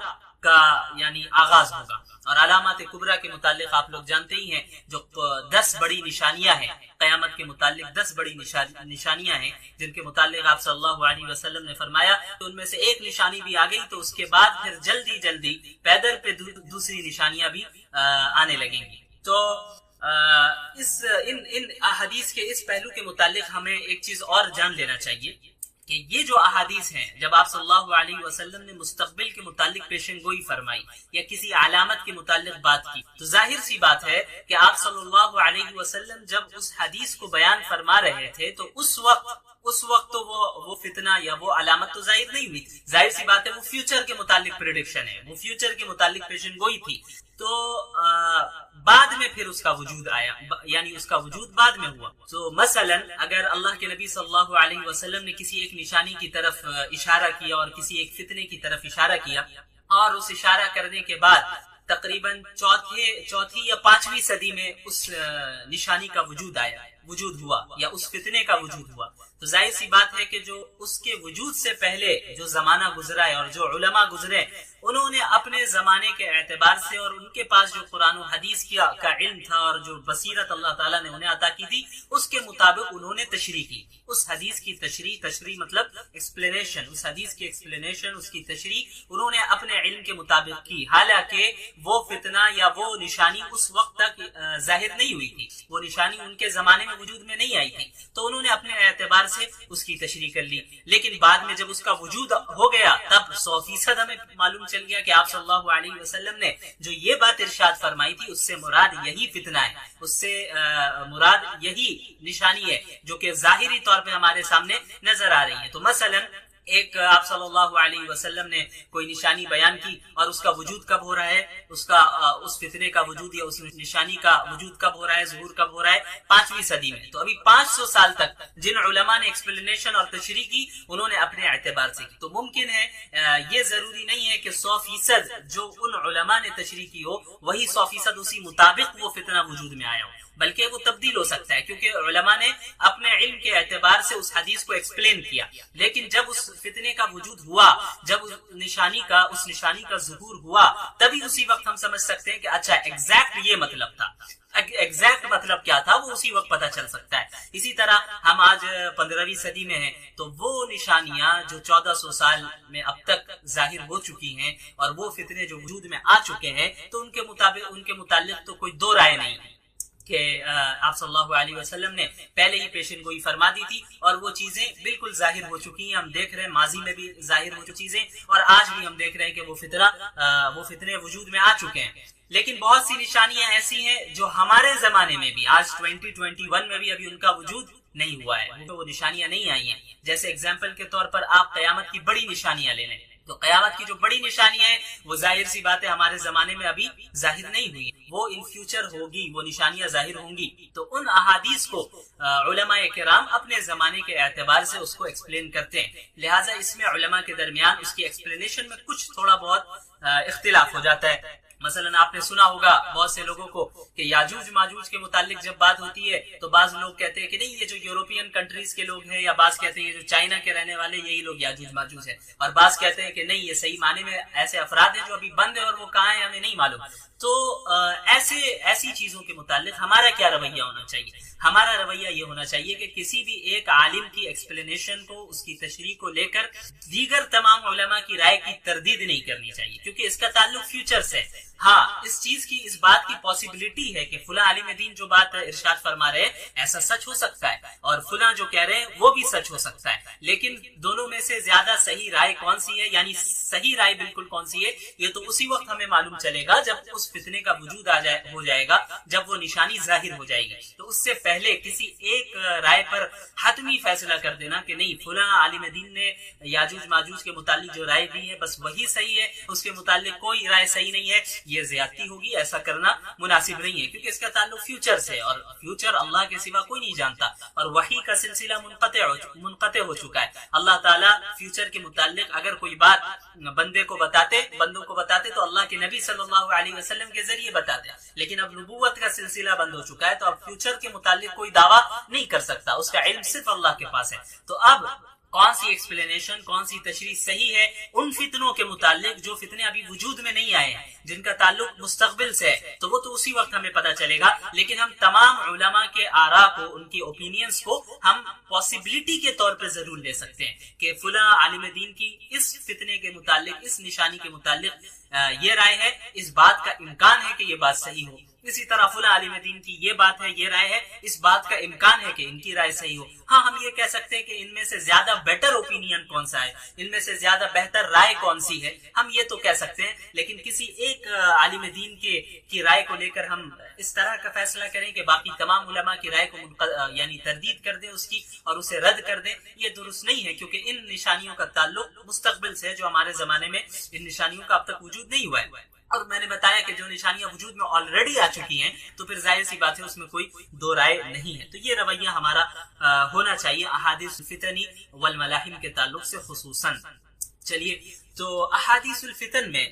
کا یعنی آغاز ہوگا. اور علامات کبرا کے متعلق آپ لوگ جانتے ہی ہیں، جو 10 بڑی نشانیاں ہیں قیامت کے متعلق، 10 بڑی نشانیاں ہیں جن کے متعلق آپ صلی اللہ علیہ وسلم نے فرمایا تو ان میں سے ایک نشانی بھی آ گئی تو اس کے بعد پھر جلدی پیدر پہ دوسری نشانیاں بھی آنے لگیں گی. تو ان احادیث کے اس پہلو کے متعلق ہمیں ایک چیز اور جان لینا چاہیے کہ یہ جو احادیث ہیں، جب آپ صلی اللہ علیہ وسلم نے مستقبل کے متعلق پیشن گوئی فرمائی یا کسی علامت کے متعلق بات کی، تو ظاہر سی بات ہے کہ آپ صلی اللہ علیہ وسلم جب اس حدیث کو بیان فرما رہے تھے تو اس وقت تو وہ فتنہ یا وہ علامت تو ظاہر نہیں ہوئی. ظاہر سی بات ہے وہ فیوچر کے متعلق پریڈکشن ہے، وہ فیوچر کے متعلق پیشن گوئی تھی. تو بعد میں پھر اس کا وجود آیا، یعنی اس کا وجود بعد میں ہوا. تو مثلا اگر اللہ کے نبی صلی اللہ علیہ وسلم نے کسی ایک نشانی کی طرف اشارہ کیا اور کسی ایک فتنے کی طرف اشارہ کیا، اور اس اشارہ کرنے کے بعد تقریباً چوتھی یا 5ویں صدی میں اس نشانی کا وجود ہوا یا اس فتنے کا وجود ہوا، تو ظاہر سی بات ہے کہ جو اس کے وجود سے پہلے جو زمانہ گزرا ہے اور جو علماء گزرے، انہوں نے اپنے زمانے کے اعتبار سے اور ان کے پاس جو قرآن و حدیث کا علم تھا اور جو بصیرت اللہ تعالیٰ نے انہیں عطا کی تھی، اس کے مطابق انہوں نے تشریح کی. اس حدیث کی تشریح مطلب ایکسپلینیشن، اس حدیث کی ایکسپلینیشن، اس کی تشریح انہوں نے اپنے علم کے مطابق کی، حالانکہ وہ فتنہ یا وہ نشانی اس وقت تک ظاہر نہیں ہوئی تھی، وہ نشانی ان کے زمانے میں وجود میں نہیں آئی تھی، تو انہوں نے اپنے اعتبار سے اس کی تشریح کر لی. لیکن بعد میں جب اس کا وجود ہو گیا تب 100% ہمیں معلوم چل گیا کہ آپ صلی اللہ علیہ وسلم نے جو یہ بات ارشاد فرمائی تھی اس سے مراد یہی فتنہ ہے، اس سے مراد یہی نشانی ہے جو کہ ظاہری طور پہ ہمارے سامنے نظر آ رہی ہے. تو مثلا ایک آپ صلی اللہ علیہ وسلم نے کوئی نشانی بیان کی اور اس کا وجود کب ہو رہا ہے، اس فتنے کا وجود یا اس نشانی کا وجود کب ہو رہا ہے، ظہور کب ہو رہا ہے، 5ویں صدی میں. تو ابھی 500 سال تک جن علماء نے ایکسپلینیشن اور تشریح کی انہوں نے اپنے اعتبار سے کی. تو ممکن ہے یہ ضروری نہیں ہے کہ 100% جو ان علماء نے تشریح کی ہو وہی 100% اسی مطابق وہ فتنہ وجود میں آیا ہو، بلکہ وہ تبدیل ہو سکتا ہے، کیونکہ علماء نے اپنے علم کے اعتبار سے اس حدیث کو ایکسپلین کیا. لیکن جب اس فتنے کا وجود ہوا، جب اس نشانی کا ظہور ہوا، تبھی اسی وقت ہم سمجھ سکتے ہیں کہ اچھا ایگزیکٹ یہ مطلب تھا، ایگزیکٹ مطلب کیا تھا وہ اسی وقت پتہ چل سکتا ہے. اسی طرح ہم آج 15ویں صدی میں ہیں تو وہ نشانیاں جو 1400 سال میں اب تک ظاہر ہو چکی ہیں اور وہ فتنے جو وجود میں آ چکے ہیں، تو ان کے متعلق تو کوئی دو رائے نہیں ہے کہ آپ صلی اللہ علیہ وسلم نے پہلے ہی پیشن گوئی فرما دی تھی اور وہ چیزیں بالکل ظاہر ہو چکی ہیں. ہم دیکھ رہے ہیں ماضی میں بھی ظاہر ہو چکی چیزیں اور آج بھی ہم دیکھ رہے ہیں کہ وہ فتنے وجود میں آ چکے ہیں. لیکن بہت سی نشانیاں ایسی ہیں جو ہمارے زمانے میں بھی آج 2021 میں بھی ابھی ان کا وجود نہیں ہوا ہے، وہ نشانیاں نہیں آئی ہیں. جیسے اگزامپل کے طور پر آپ قیامت کی بڑی نشانیاں لے لیں، تو قیامت کی جو بڑی نشانیاں ہیں وہ ظاہر سی بات ہے ہمارے زمانے میں ابھی ظاہر نہیں ہوئی، وہ ان فیوچر ہوگی، وہ نشانیاں ظاہر ہوں گی. تو ان احادیث کو علماء کرام اپنے زمانے کے اعتبار سے اس کو ایکسپلین کرتے ہیں. لہٰذا اس میں علماء کے درمیان اس کی ایکسپلینیشن میں کچھ تھوڑا بہت اختلاف ہو جاتا ہے. مثلا آپ نے سنا ہوگا بہت سے لوگوں کو کہ یاجوج ماجوج کے متعلق جب بات ہوتی ہے تو بعض لوگ کہتے ہیں کہ نہیں یہ جو یورپین کنٹریز کے لوگ ہیں، یا بعض کہتے ہیں یہ جو چائنا کے رہنے والے یہی لوگ یاجوج ماجوج ہیں، اور بعض کہتے ہیں کہ نہیں یہ صحیح معنی میں ایسے افراد ہیں جو ابھی بند ہیں اور وہ کہاں ہیں ہمیں نہیں معلوم. تو ایسی چیزوں کے متعلق ہمارا کیا رویہ ہونا چاہیے؟ ہمارا رویہ یہ ہونا چاہیے کہ کسی بھی ایک عالم کی ایکسپلینیشن کو، اس کی تشریح کو لے کر دیگر تمام علماء کی رائے کی تردید نہیں کرنی چاہیے، کیونکہ اس کا تعلق فیوچر سے. ہاں اس چیز کی، اس بات کی پاسبلٹی ہے کہ فلاں عالم دین جو بات ارشاد فرما رہے ایسا سچ ہو سکتا ہے اور فلاں جو کہہ رہے ہیں وہ بھی سچ ہو سکتا ہے. لیکن دونوں میں سے زیادہ صحیح رائے کون سی ہے، یعنی صحیح رائے بالکل کون سی ہے، یہ تو اسی وقت ہمیں معلوم چلے گا جب اس فتنے کا وجود ہو جائے گا، جب وہ نشانی ظاہر ہو جائے گی. تو اس سے پہلے کسی ایک رائے پر حتمی فیصلہ کر دینا کہ نہیں فلاں عالم دین نے یاجوج ماجوج کے متعلق جو رائے دی ہے بس وہی صحیح ہے، اس کے متعلق کوئی رائے صحیح نہیں ہے، یہ زیادتی ہوگی. ایسا کرنا مناسب نہیں ہے کیونکہ اس کا تعلق فیوچر سے، اور فیوچر اللہ کے سوا کوئی نہیں جانتا، اور وحی کا سلسلہ منقطع ہو چکا ہے. اللہ تعالیٰ فیوچر کے متعلق اگر کوئی بات بندوں کو بتاتے تو اللہ کے نبی صلی اللہ علیہ وسلم کے ذریعے بتاتے، لیکن اب نبوت کا سلسلہ بند ہو چکا ہے تو اب فیوچر کے متعلق کوئی دعویٰ نہیں کر سکتا، اس کا علم صرف اللہ کے پاس ہے. تو اب کون سی ایکسپلینیشن، کون سی تشریح صحیح ہے ان فتنوں کے متعلق جو فتنے ابھی وجود میں نہیں آئے ہیں، جن کا تعلق مستقبل سے ہے، تو وہ تو اسی وقت ہمیں پتہ چلے گا. لیکن ہم تمام علماء کے آراء کو، ان کی اوپینینز کو ہم پاسبلٹی کے طور پہ ضرور لے سکتے ہیں کہ فلاں عالم دین کی اس فتنے کے متعلق، اس نشانی کے متعلق یہ رائے ہے، اس بات کا امکان ہے کہ یہ بات صحیح ہو. اسی طرح فلاں عالم دین کی یہ بات ہے، یہ رائے ہے، اس بات کا امکان ہے کہ ان کی رائے صحیح ہو. ہاں ہم یہ کہہ سکتے ہیں کہ ان میں سے زیادہ بیٹر اوپینین کون سا ہے، ان میں سے زیادہ بہتر رائے کون سی ہے، ہم یہ تو کہہ سکتے ہیں. لیکن کسی ایک عالم دین کی رائے کو لے کر ہم اس طرح کا فیصلہ کریں کہ باقی تمام علماء کی رائے کو یعنی تردید کر دیں اس کی اور اسے رد کر دیں، یہ درست نہیں ہے. کیونکہ ان نشانیوں کا تعلق مستقبل سے ہے جو ہمارے زمانے میں ان نشانیوں کا اب تک وجود نہیں ہوا ہے. اور میں نے بتایا کہ جو نشانیاں وجود میں آلریڈی آ چکی ہیں تو پھر ظاہر سی بات ہے اس میں کوئی دو رائے نہیں ہے. تو یہ رویہ ہمارا ہونا چاہیے احادیث الفتن والملاحم کے تعلق سے خصوصاً. چلیے تو احادیث الفتن میں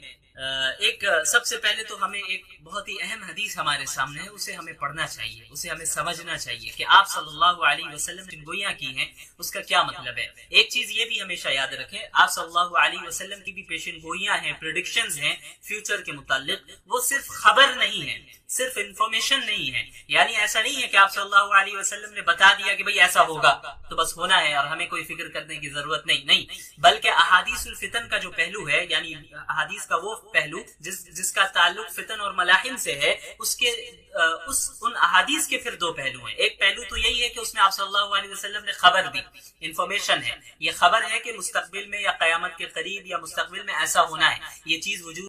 ایک سب سے پہلے تو ہمیں ایک بہت ہی اہم حدیث ہمارے سامنے ہے، اسے ہمیں پڑھنا چاہیے، اسے ہمیں سمجھنا چاہیے کہ آپ صلی اللہ علیہ وسلم جن گوئیاں کی ہیں اس کا کیا مطلب ہے. ایک چیز یہ بھی ہمیشہ یاد رکھیں، آپ صلی اللہ علیہ وسلم کی بھی پیشن گوئیاں ہیں، پریڈکشنز ہیں فیوچر کے متعلق، وہ صرف خبر نہیں ہے، صرف انفارمیشن نہیں ہے. یعنی ایسا نہیں ہے کہ آپ صلی اللہ علیہ وسلم نے بتا دیا کہ بھئی ایسا ہوگا تو بس ہونا ہے اور ہمیں کوئی فکر کرنے کی ضرورت نہیں، بلکہ احادیث الفتن کا جو پہلو ہے، یعنی احادیث کا وہ پہلو جس کا تعلق فتن اور ملاحم سے ہے، ان احادیث کے پھر دو پہلو ہیں. ایک پہلو تو یہی ہے کہ اس میں آپ صلی اللہ علیہ وسلم نے خبر دی، انفارمیشن ہے، یہ خبر ہے کہ مستقبل میں یا قیامت کے قریب یا مستقبل میں ایسا ہونا ہے، یہ چیز وجود